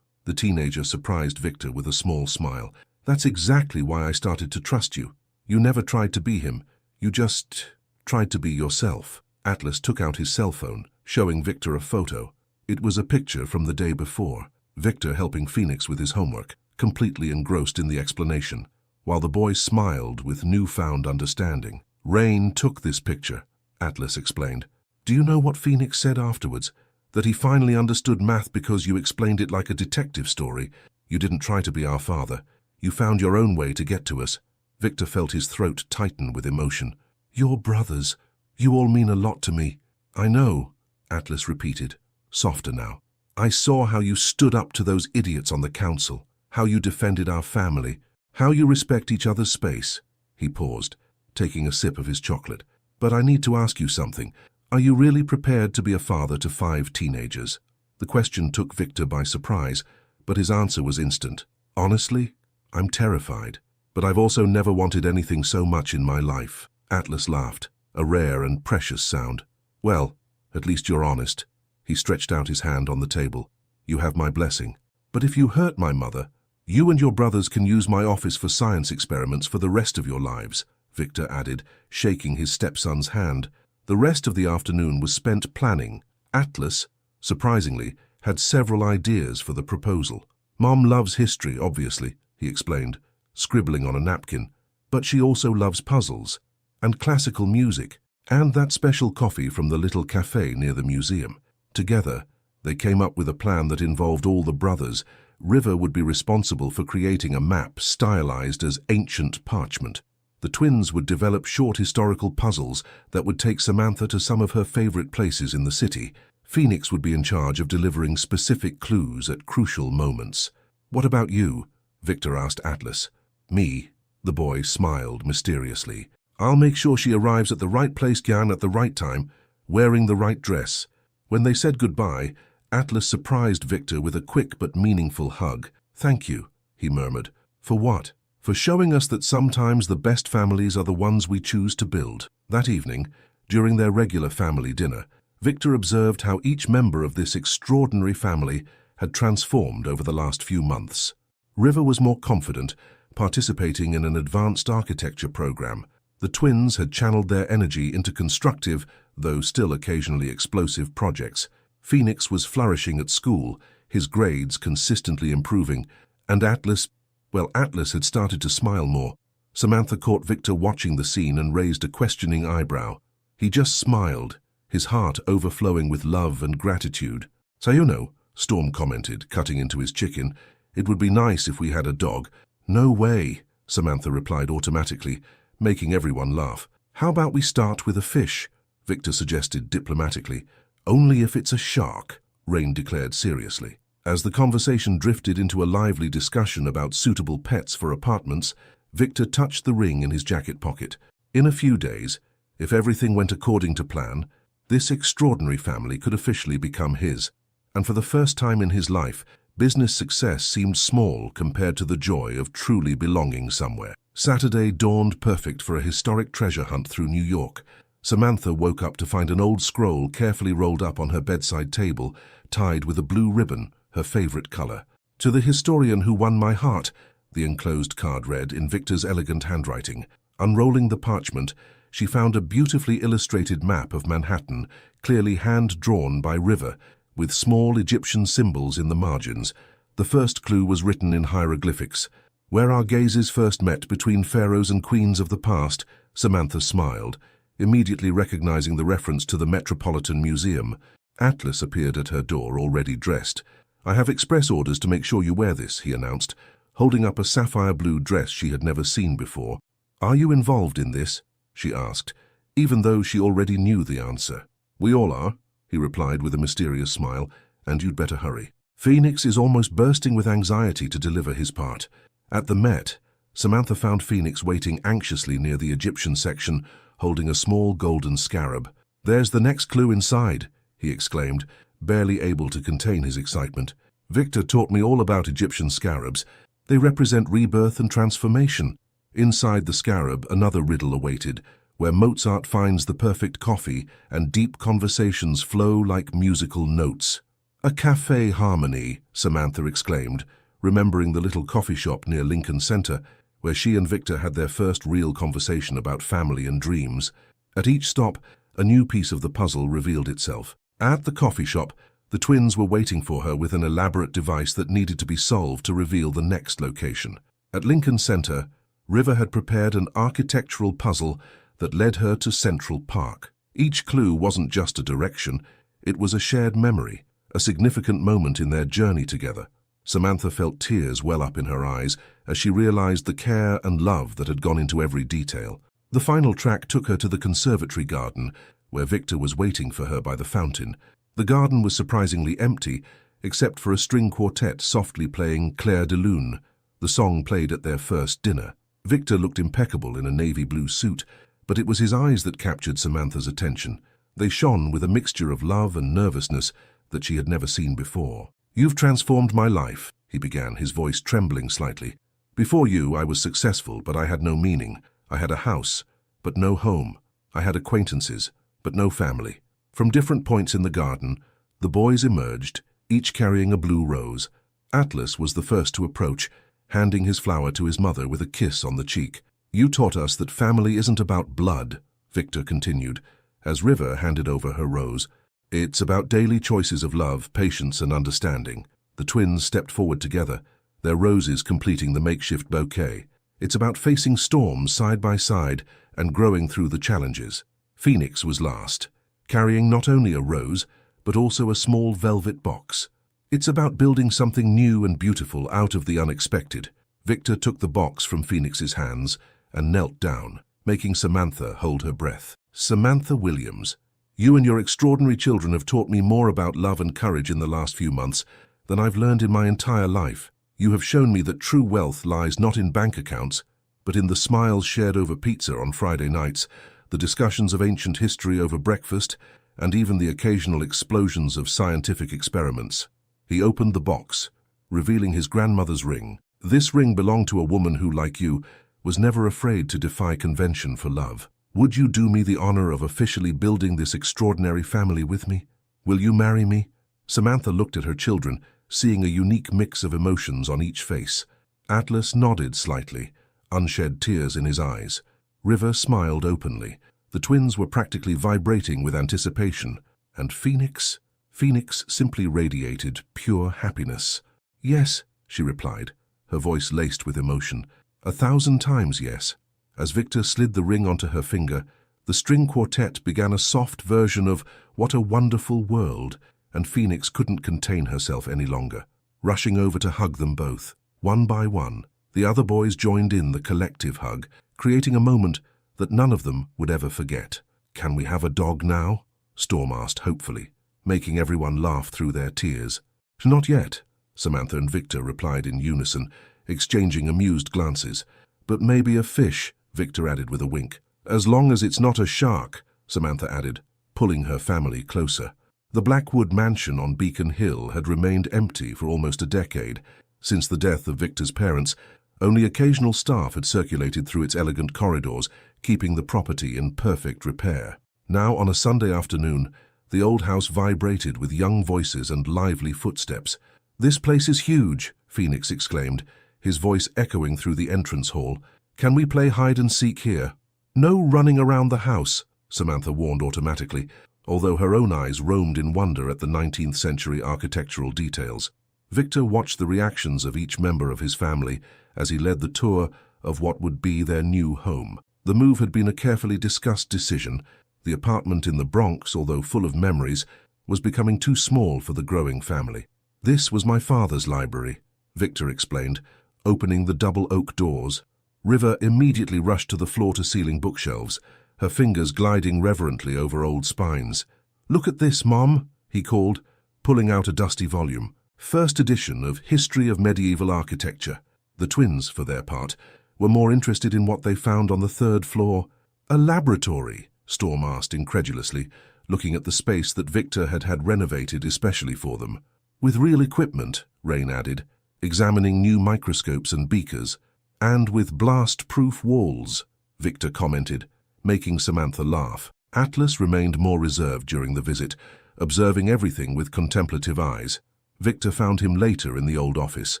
The teenager surprised Victor with a small smile. "That's exactly why I started to trust you. You never tried to be him. You just tried to be yourself." Atlas took out his cell phone, showing Victor a photo. It was a picture from the day before, Victor helping Phoenix with his homework, completely engrossed in the explanation, while the boy smiled with newfound understanding. "Rain took this picture," Atlas explained. "Do you know what Phoenix said afterwards? That he finally understood math because you explained it like a detective story. You didn't try to be our father. You found your own way to get to us." Victor felt his throat tighten with emotion. "Your brothers. You all mean a lot to me." "I know," Atlas repeated, softer now. "I saw how you stood up to those idiots on the council, how you defended our family, how you respect each other's space." He paused, taking a sip of his chocolate. "But I need to ask you something. Are you really prepared to be a father to 5 teenagers?" The question took Victor by surprise, but his answer was instant. "Honestly, I'm terrified, but I've also never wanted anything so much in my life." Atlas laughed, a rare and precious sound. "Well, at least you're honest." He stretched out his hand on the table. "You have my blessing. But if you hurt my mother, you and your brothers can use my office for science experiments for the rest of your lives," Victor added, shaking his stepson's hand. The rest of the afternoon was spent planning. Atlas, surprisingly, had several ideas for the proposal. "Mom loves history, obviously," he explained, scribbling on a napkin, "but she also loves puzzles, and classical music, and that special coffee from the little cafe near the museum." Together, they came up with a plan that involved all the brothers. River would be responsible for creating a map stylized as ancient parchment. The twins would develop short historical puzzles that would take Samantha to some of her favorite places in the city. Phoenix would be in charge of delivering specific clues at crucial moments. "What about you?" Victor asked Atlas. "Me?" The boy smiled mysteriously. "I'll make sure she arrives at the right place at the right time, wearing the right dress." When they said goodbye, Atlas surprised Victor with a quick but meaningful hug. "Thank you," he murmured. "For what?" "For showing us that sometimes the best families are the ones we choose to build." That evening, during their regular family dinner, Victor observed how each member of this extraordinary family had transformed over the last few months. River was more confident, participating in an advanced architecture program. The twins had channeled their energy into constructive, though still occasionally explosive projects. Phoenix was flourishing at school, his grades consistently improving, and Atlas had started to smile more. Samantha caught Victor watching the scene and raised a questioning eyebrow. He just smiled, his heart overflowing with love and gratitude. "Sayuno," Storm commented, cutting into his chicken, "it would be nice if we had a dog." "No way," Samantha replied automatically, making everyone laugh. "How about we start with a fish?" Victor suggested diplomatically. "Only if it's a shark," Rain declared seriously. As the conversation drifted into a lively discussion about suitable pets for apartments, Victor touched the ring in his jacket pocket. In a few days, if everything went according to plan, this extraordinary family could officially become his. And for the first time in his life, business success seemed small compared to the joy of truly belonging somewhere. Saturday dawned perfect for a historic treasure hunt through New York. Samantha woke up to find an old scroll carefully rolled up on her bedside table, tied with a blue ribbon, her favorite color. "To the historian who won my heart," the enclosed card read in Victor's elegant handwriting. Unrolling the parchment, she found a beautifully illustrated map of Manhattan, clearly hand-drawn by River, with small Egyptian symbols in the margins. The first clue was written in hieroglyphics. Where our gazes first met between pharaohs and queens of the past, Samantha smiled, immediately recognizing the reference to the Metropolitan Museum. Atlas appeared at her door, already dressed. "I have express orders to make sure you wear this," he announced, holding up a sapphire blue dress she had never seen before. "Are you involved in this?" she asked, even though she already knew the answer. "We all are," he replied with a mysterious smile, "and you'd better hurry." Phoenix is almost bursting with anxiety to deliver his part. At the Met, Samantha found Phoenix waiting anxiously near the Egyptian section, holding a small golden scarab. "There's the next clue inside," he exclaimed, barely able to contain his excitement. "Victor taught me all about Egyptian scarabs. They represent rebirth and transformation." Inside the scarab, another riddle awaited, where Mozart finds the perfect coffee and deep conversations flow like musical notes. "A cafe harmony," Samantha exclaimed, remembering the little coffee shop near Lincoln Center, where she and Victor had their first real conversation about family and dreams. At each stop, a new piece of the puzzle revealed itself. At the coffee shop, the twins were waiting for her with an elaborate device that needed to be solved to reveal the next location. At Lincoln Center, River had prepared an architectural puzzle that led her to Central Park. Each clue wasn't just a direction, it was a shared memory, a significant moment in their journey together. Samantha felt tears well up in her eyes as she realized the care and love that had gone into every detail. The final track took her to the conservatory garden, where Victor was waiting for her by the fountain. The garden was surprisingly empty, except for a string quartet softly playing Clair de Lune, the song played at their first dinner. Victor looked impeccable in a navy blue suit, but it was his eyes that captured Samantha's attention. They shone with a mixture of love and nervousness that she had never seen before. "You've transformed my life," he began, his voice trembling slightly. "Before you, I was successful, but I had no meaning. I had a house, but no home. I had acquaintances, but no family." From different points in the garden, the boys emerged, each carrying a blue rose. Atlas was the first to approach, handing his flower to his mother with a kiss on the cheek. "You taught us that family isn't about blood," Victor continued, as River handed over her rose. "It's about daily choices of love, patience, and understanding." The twins stepped forward together, their roses completing the makeshift bouquet. "It's about facing storms side by side and growing through the challenges." Phoenix was last, carrying not only a rose, but also a small velvet box. "It's about building something new and beautiful out of the unexpected." Victor took the box from Phoenix's hands and knelt down, making Samantha hold her breath. "Samantha Williams, you and your extraordinary children have taught me more about love and courage in the last few months than I've learned in my entire life. You have shown me that true wealth lies not in bank accounts, but in the smiles shared over pizza on Friday nights, the discussions of ancient history over breakfast, and even the occasional explosions of scientific experiments." He opened the box, revealing his grandmother's ring. "This ring belonged to a woman who, like you, was never afraid to defy convention for love. Would you do me the honor of officially building this extraordinary family with me? Will you marry me?" Samantha looked at her children, seeing a unique mix of emotions on each face. Atlas nodded slightly, unshed tears in his eyes. River smiled openly. The twins were practically vibrating with anticipation. And Phoenix? Phoenix simply radiated pure happiness. "Yes," she replied, her voice laced with emotion. "1,000 times yes." As Victor slid the ring onto her finger, the string quartet began a soft version of "What a Wonderful World," and Phoenix couldn't contain herself any longer, rushing over to hug them both. One by one, the other boys joined in the collective hug, creating a moment that none of them would ever forget. "Can we have a dog now?" Storm asked hopefully, making everyone laugh through their tears. "Not yet," Samantha and Victor replied in unison, exchanging amused glances. "But maybe a fish," Victor added with a wink. "As long as it's not a shark," Samantha added, pulling her family closer. The Blackwood mansion on Beacon Hill had remained empty for almost a decade. Since the death of Victor's parents, only occasional staff had circulated through its elegant corridors, keeping the property in perfect repair. Now, on a Sunday afternoon, the old house vibrated with young voices and lively footsteps. "This place is huge," Phoenix exclaimed, his voice echoing through the entrance hall. "Can we play hide and seek here?" "No running around the house," Samantha warned automatically, although her own eyes roamed in wonder at the 19th century architectural details. Victor watched the reactions of each member of his family as he led the tour of what would be their new home. The move had been a carefully discussed decision. The apartment in the Bronx, although full of memories, was becoming too small for the growing family. "This was my father's library," Victor explained, opening the double oak doors. River immediately rushed to the floor-to-ceiling bookshelves, her fingers gliding reverently over old spines. "Look at this, Mom," he called, pulling out a dusty volume. First edition of History of Medieval Architecture. The twins, for their part, were more interested in what they found on the third floor. "A laboratory?" Storm asked incredulously, looking at the space that Victor had had renovated especially for them. "With real equipment," Rain added, examining new microscopes and beakers. "And with blast-proof walls," Victor commented, making Samantha laugh. Atlas remained more reserved during the visit, observing everything with contemplative eyes. Victor found him later in the old office,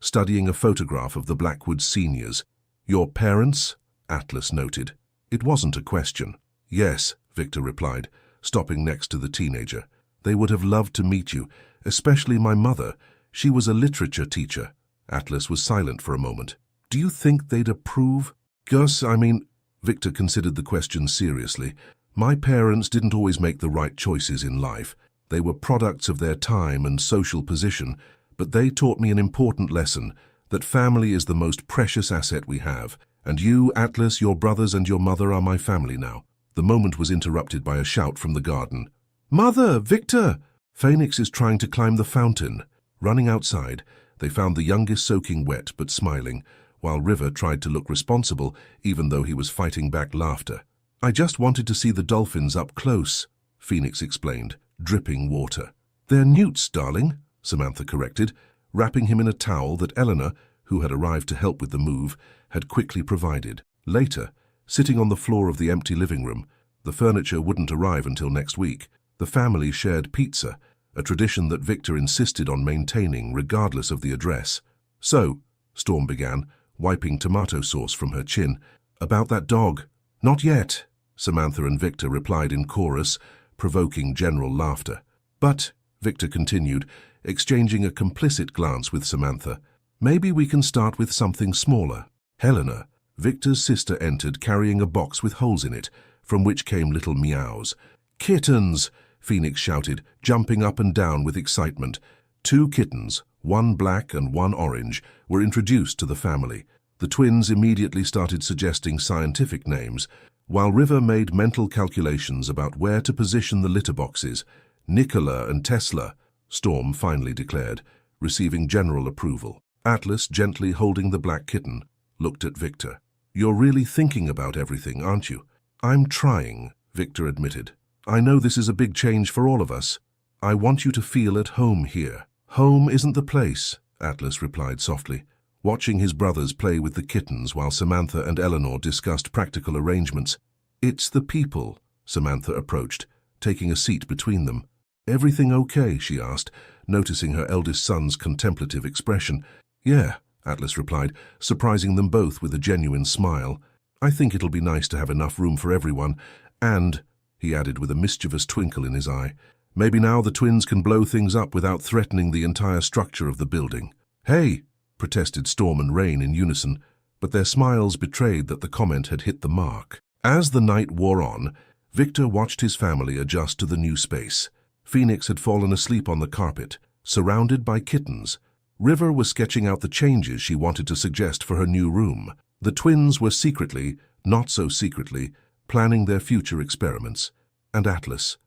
studying a photograph of the Blackwood seniors. "Your parents?" Atlas noted. It wasn't a question. "Yes," Victor replied, stopping next to the teenager. "They would have loved to meet you, especially my mother. She was a literature teacher." Atlas was silent for a moment. "Do you think they'd approve?" Victor considered the question seriously. "My parents didn't always make the right choices in life. They were products of their time and social position, but they taught me an important lesson, that family is the most precious asset we have. And you, Atlas, your brothers and your mother are my family now." The moment was interrupted by a shout from the garden. "Mother! Victor! Phoenix is trying to climb the fountain." Running outside, they found the youngest soaking wet but smiling, while River tried to look responsible even though he was fighting back laughter. "I just wanted to see the dolphins up close," Phoenix explained, dripping water. "They're newts, darling," Samantha corrected, wrapping him in a towel that Eleanor, who had arrived to help with the move, had quickly provided. Later, sitting on the floor of the empty living room, the furniture wouldn't arrive until next week, the family shared pizza, a tradition that Victor insisted on maintaining regardless of the address. "So," Storm began, wiping tomato sauce from her chin, "about that dog." "Not yet," Samantha and Victor replied in chorus, provoking general laughter. "But," Victor continued, exchanging a complicit glance with Samantha, "maybe we can start with something smaller." Helena, Victor's sister, entered carrying a box with holes in it, from which came little meows. "Kittens!" Phoenix shouted, jumping up and down with excitement. 2 kittens, one black and one orange, were introduced to the family. The twins immediately started suggesting scientific names, while River made mental calculations about where to position the litter boxes. "Nikola and Tesla," Storm finally declared, receiving general approval. Atlas, gently holding the black kitten, looked at Victor. "You're really thinking about everything, aren't you?" "I'm trying," Victor admitted. "I know this is a big change for all of us. I want you to feel at home here." "Home isn't the place," Atlas replied softly, watching his brothers play with the kittens while Samantha and Eleanor discussed practical arrangements. "It's the people," Samantha approached, taking a seat between them. "Everything okay?" she asked, noticing her eldest son's contemplative expression. "Yeah," Atlas replied, surprising them both with a genuine smile. "I think it'll be nice to have enough room for everyone, and," he added with a mischievous twinkle in his eye, "maybe now the twins can blow things up without threatening the entire structure of the building." "Hey!" protested Storm and Rain in unison, but their smiles betrayed that the comment had hit the mark. As the night wore on, Victor watched his family adjust to the new space. Phoenix had fallen asleep on the carpet, surrounded by kittens. River was sketching out the changes she wanted to suggest for her new room. The twins were secretly, not so secretly, planning their future experiments. And Atlas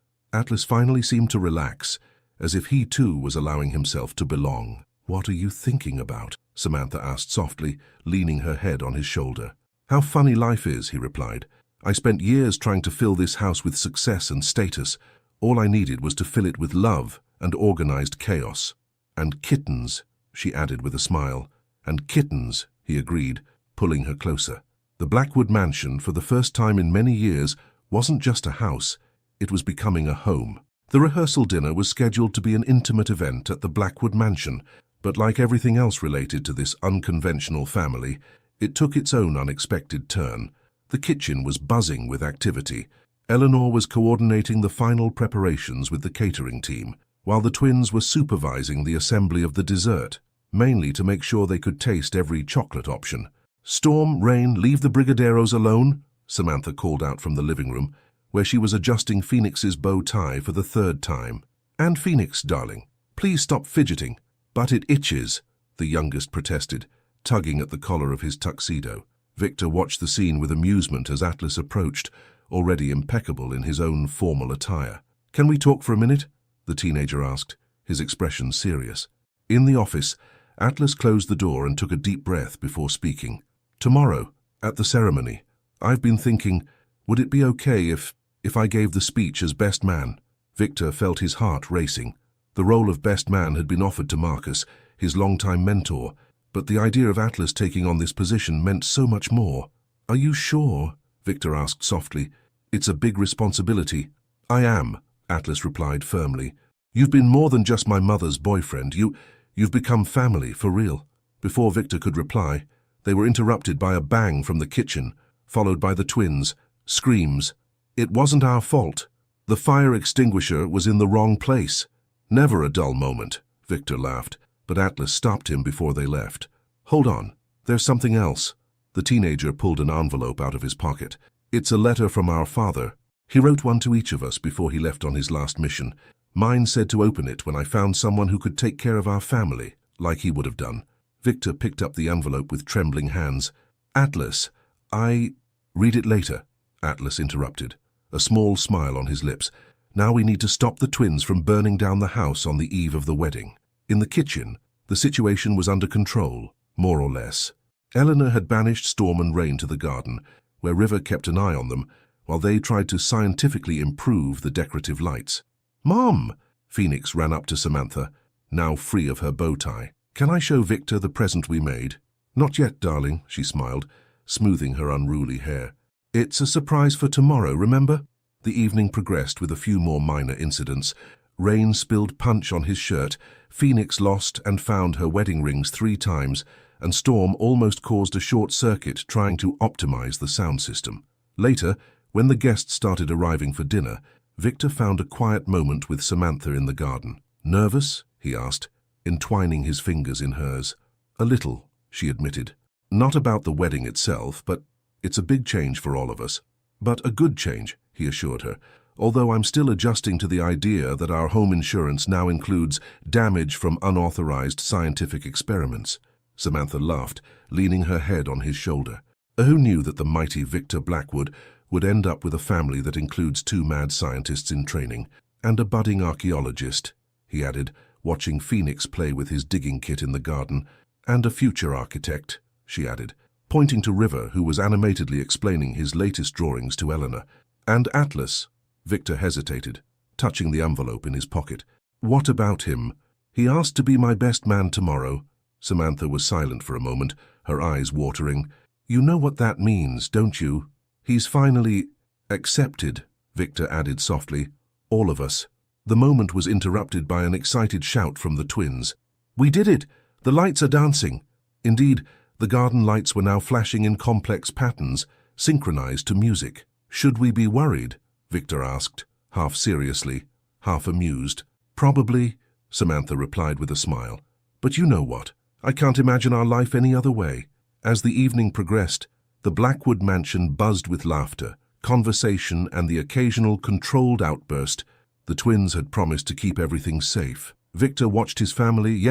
finally seemed to relax, as if he too was allowing himself to belong. "What are you thinking about?" Samantha asked softly, leaning her head on his shoulder. "How funny life is," he replied. "I spent years trying to fill this house with success and status. All I needed was to fill it with love and organized chaos. And kittens," she added with a smile. "And kittens," he agreed, pulling her closer. The Blackwood mansion, for the first time in many years, wasn't just a house, it was becoming a home. The rehearsal dinner was scheduled to be an intimate event at the Blackwood mansion, but like everything else related to this unconventional family, it took its own unexpected turn. The kitchen was buzzing with activity. Eleanor was coordinating the final preparations with the catering team. while the twins were supervising the assembly of the dessert, mainly to make sure they could taste every chocolate option. "Storm, Rain, leave the brigadeiros alone," Samantha called out from the living room, where she was adjusting Phoenix's bow tie for the third time. "And Phoenix, darling, please stop fidgeting." "But it itches," the youngest protested, tugging at the collar of his tuxedo. Victor watched the scene with amusement as Atlas approached, already impeccable in his own formal attire. "Can we talk for a minute?" the teenager asked, his expression serious. In the office, Atlas closed the door and took a deep breath before speaking. "Tomorrow, at the ceremony, I've been thinking, would it be okay if I gave the speech as best man?" Victor felt his heart racing. The role of best man had been offered to Marcus, his longtime mentor, but the idea of Atlas taking on this position meant so much more. "Are you sure?" Victor asked softly. "It's a big responsibility." "I am," Atlas replied firmly. "You've been more than just my mother's boyfriend. You've become family, for real." Before Victor could reply, they were interrupted by a bang from the kitchen, followed by the twins' screams. "It wasn't our fault. The fire extinguisher was in the wrong place." "Never a dull moment," Victor laughed, but Atlas stopped him before they left. "Hold on, there's something else." The teenager pulled an envelope out of his pocket. "It's a letter from our father. He wrote one to each of us before he left on his last mission. Mine said to open it when I found someone who could take care of our family, like he would have done." Victor picked up the envelope with trembling hands. "Atlas, Read it later," Atlas interrupted, a small smile on his lips. "Now we need to stop the twins from burning down the house on the eve of the wedding." In the kitchen, the situation was under control, more or less. Eleanor had banished Storm and Rain to the garden, where River kept an eye on them, while they tried to scientifically improve the decorative lights. "Mom!" Phoenix ran up to Samantha, now free of her bow tie. "Can I show Victor the present we made?" "Not yet, darling," she smiled, smoothing her unruly hair. "It's a surprise for tomorrow, remember?" The evening progressed with a few more minor incidents. Rain spilled punch on his shirt, Phoenix lost and found her wedding rings 3 times, and Storm almost caused a short circuit trying to optimize the sound system. Later, when the guests started arriving for dinner, Victor found a quiet moment with Samantha in the garden. "Nervous?" he asked, entwining his fingers in hers. "A little," she admitted. "Not about the wedding itself, but it's a big change for all of us." "But a good change," he assured her, "although I'm still adjusting to the idea that our home insurance now includes damage from unauthorized scientific experiments." Samantha laughed, leaning her head on his shoulder. Who knew that the mighty Victor Blackwood would end up with a family that includes 2 mad scientists in training, and a budding archaeologist, he added, watching Phoenix play with his digging kit in the garden, "and a future architect," she added, pointing to River, who was animatedly explaining his latest drawings to Eleanor. "And Atlas," Victor hesitated, touching the envelope in his pocket. "What about him?" "He asked to be my best man tomorrow." Samantha was silent for a moment, her eyes watering. "You know what that means, don't you?" "He's finally accepted," Victor added softly. "All of us." The moment was interrupted by an excited shout from the twins. "We did it! The lights are dancing!" Indeed, the garden lights were now flashing in complex patterns, synchronized to music. "Should we be worried?" Victor asked, half seriously, half amused. "Probably," Samantha replied with a smile. "But you know what? I can't imagine our life any other way." As the evening progressed, the Blackwood mansion buzzed with laughter, conversation, and the occasional controlled outburst. The twins had promised to keep everything safe. Victor watched his family,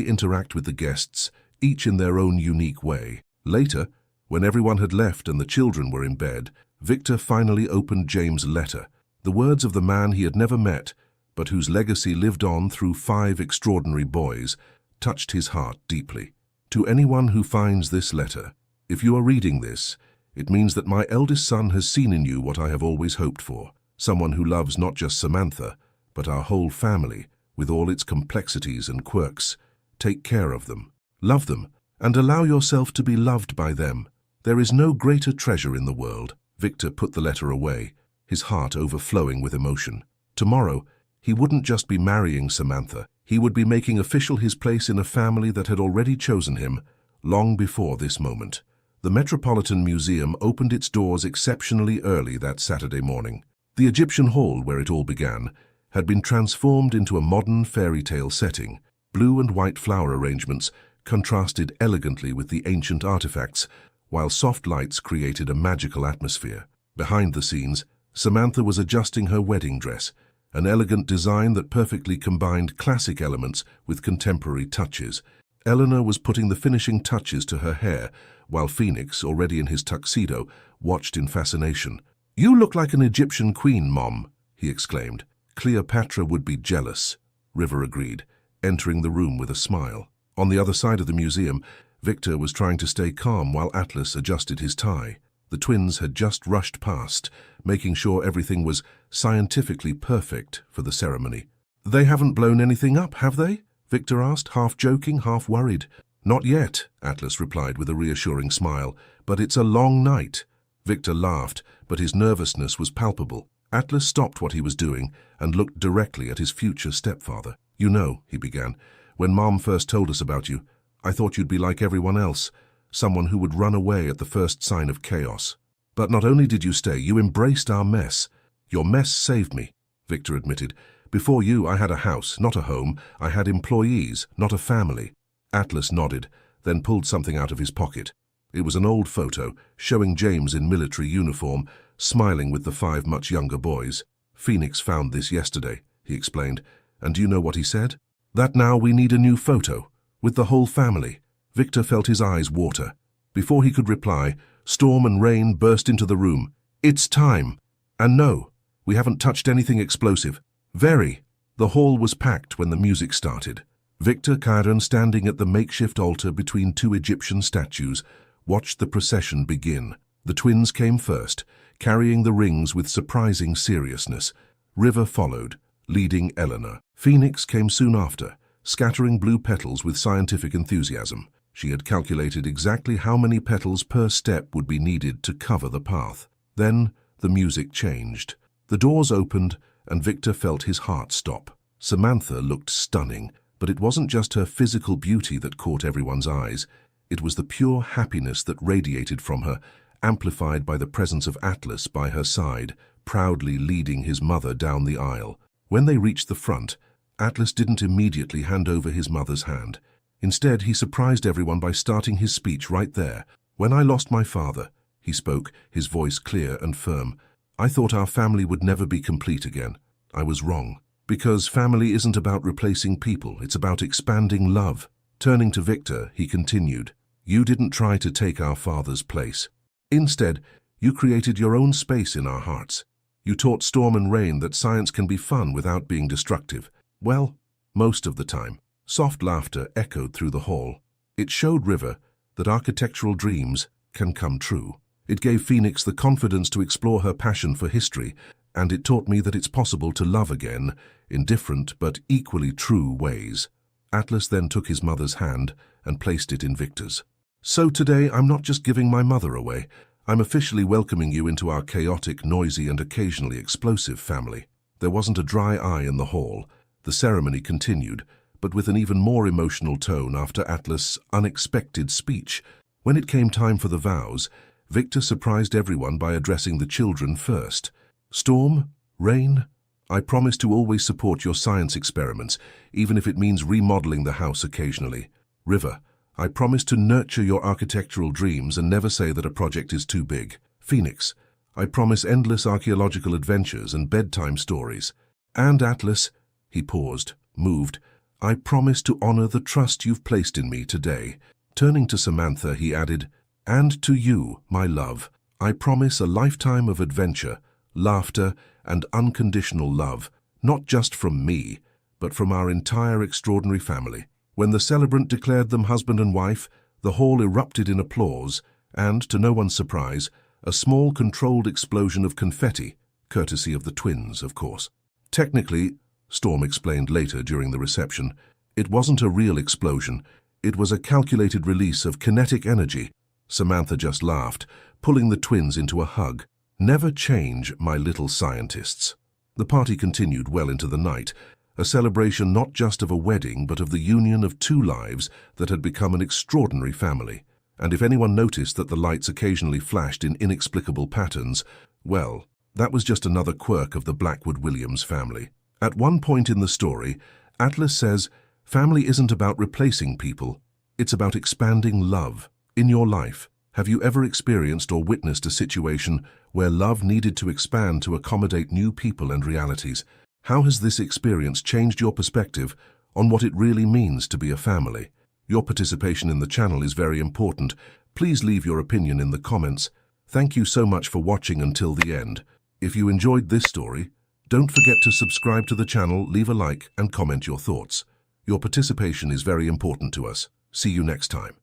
interact with the guests, each in their own unique way. Later, when everyone had left and the children were in bed, Victor finally opened James' letter, the words of the man he had never met, but whose legacy lived on through 5 extraordinary boys, touched his heart deeply. "To anyone who finds this letter, if you are reading this, it means that my eldest son has seen in you what I have always hoped for, someone who loves not just Samantha, but our whole family, with all its complexities and quirks. Take care of them, love them, and allow yourself to be loved by them. There is no greater treasure in the world." Victor put the letter away, his heart overflowing with emotion. Tomorrow, he wouldn't just be marrying Samantha, he would be making official his place in a family that had already chosen him, long before this moment. The Metropolitan Museum opened its doors exceptionally early that Saturday morning. The Egyptian Hall, where it all began, had been transformed into a modern fairy tale setting. Blue and white flower arrangements contrasted elegantly with the ancient artifacts, while soft lights created a magical atmosphere. Behind the scenes, Samantha was adjusting her wedding dress, an elegant design that perfectly combined classic elements with contemporary touches. Eleanor was putting the finishing touches to her hair, while Phoenix, already in his tuxedo, watched in fascination. "You look like an Egyptian queen, Mom," he exclaimed. "Cleopatra would be jealous," River agreed, entering the room with a smile. On the other side of the museum, Victor was trying to stay calm while Atlas adjusted his tie. The twins had just rushed past, making sure everything was scientifically perfect for the ceremony. "They haven't blown anything up, have they?" Victor asked, half joking, half worried. "Not yet," Atlas replied with a reassuring smile, "but it's a long night." Victor laughed, but his nervousness was palpable. Atlas stopped what he was doing and looked directly at his future stepfather. "You know," he began, "when Mom first told us about you, I thought you'd be like everyone else, someone who would run away at the first sign of chaos. But not only did you stay, you embraced our mess. Your mess saved me," Victor admitted. "Before you, I had a house, not a home. I had employees, not a family." Atlas nodded, then pulled something out of his pocket. It was an old photo, showing James in military uniform, smiling with the 5 much younger boys. "Phoenix found this yesterday," he explained. "And do you know what he said? That now we need a new photo, with the whole family." Victor felt his eyes water. Before he could reply, Storm and Rain burst into the room. "It's time. And no, we haven't touched anything explosive." "Very." The hall was packed when the music started. Victor Karen, standing at the makeshift altar between 2 Egyptian statues, watched the procession begin. The twins came first, carrying the rings with surprising seriousness. River followed, leading Eleanor. Phoenix came soon after, scattering blue petals with scientific enthusiasm. She had calculated exactly how many petals per step would be needed to cover the path. Then the music changed. The doors opened, and Victor felt his heart stop. Samantha looked stunning, but it wasn't just her physical beauty that caught everyone's eyes. It was the pure happiness that radiated from her, amplified by the presence of Atlas by her side, proudly leading his mother down the aisle. When they reached the front, Atlas didn't immediately hand over his mother's hand. Instead, he surprised everyone by starting his speech right there. "When I lost my father," he spoke, his voice clear and firm, "I thought our family would never be complete again. I was wrong. Because family isn't about replacing people, it's about expanding love." Turning to Victor, he continued, "You didn't try to take our father's place. Instead, you created your own space in our hearts. You taught Storm and Rain that science can be fun without being destructive. Well, most of the time." Soft laughter echoed through the hall. It showed River that architectural dreams can come true. It gave Phoenix the confidence to explore her passion for history, and it taught me that it's possible to love again in different but equally true ways. Atlas then took his mother's hand and placed it in Victor's. "So today I'm not just giving my mother away. I'm officially welcoming you into our chaotic, noisy, and occasionally explosive family." There wasn't a dry eye in the hall. The ceremony continued, but with an even more emotional tone after Atlas' unexpected speech. When it came time for the vows, Victor surprised everyone by addressing the children first. "Storm, Rain, I promise to always support your science experiments, even if it means remodeling the house occasionally. River, I promise to nurture your architectural dreams and never say that a project is too big. Phoenix, I promise endless archaeological adventures and bedtime stories. And Atlas," he paused, moved, "I promise to honor the trust you've placed in me today." Turning to Samantha, he added, "And to you, my love, I promise a lifetime of adventure, laughter, and unconditional love, not just from me, but from our entire extraordinary family." When the celebrant declared them husband and wife, the hall erupted in applause, and, to no one's surprise, a small controlled explosion of confetti, courtesy of the twins, of course. Technically, Storm explained later during the reception, it wasn't a real explosion. It was a calculated release of kinetic energy. Samantha just laughed, pulling the twins into a hug. "Never change, my little scientists." The party continued well into the night, a celebration not just of a wedding but of the union of 2 lives that had become an extraordinary family. And if anyone noticed that the lights occasionally flashed in inexplicable patterns, well, that was just another quirk of the Blackwood Williams family. At one point in the story, Atlas says, family isn't about replacing people, it's about expanding love. In your life, have you ever experienced or witnessed a situation where love needed to expand to accommodate new people and realities? How has this experience changed your perspective on what it really means to be a family? Your participation in the channel is very important. Please leave your opinion in the comments. Thank you so much for watching until the end. If you enjoyed this story, don't forget to subscribe to the channel, leave a like, and comment your thoughts. Your participation is very important to us. See you next time.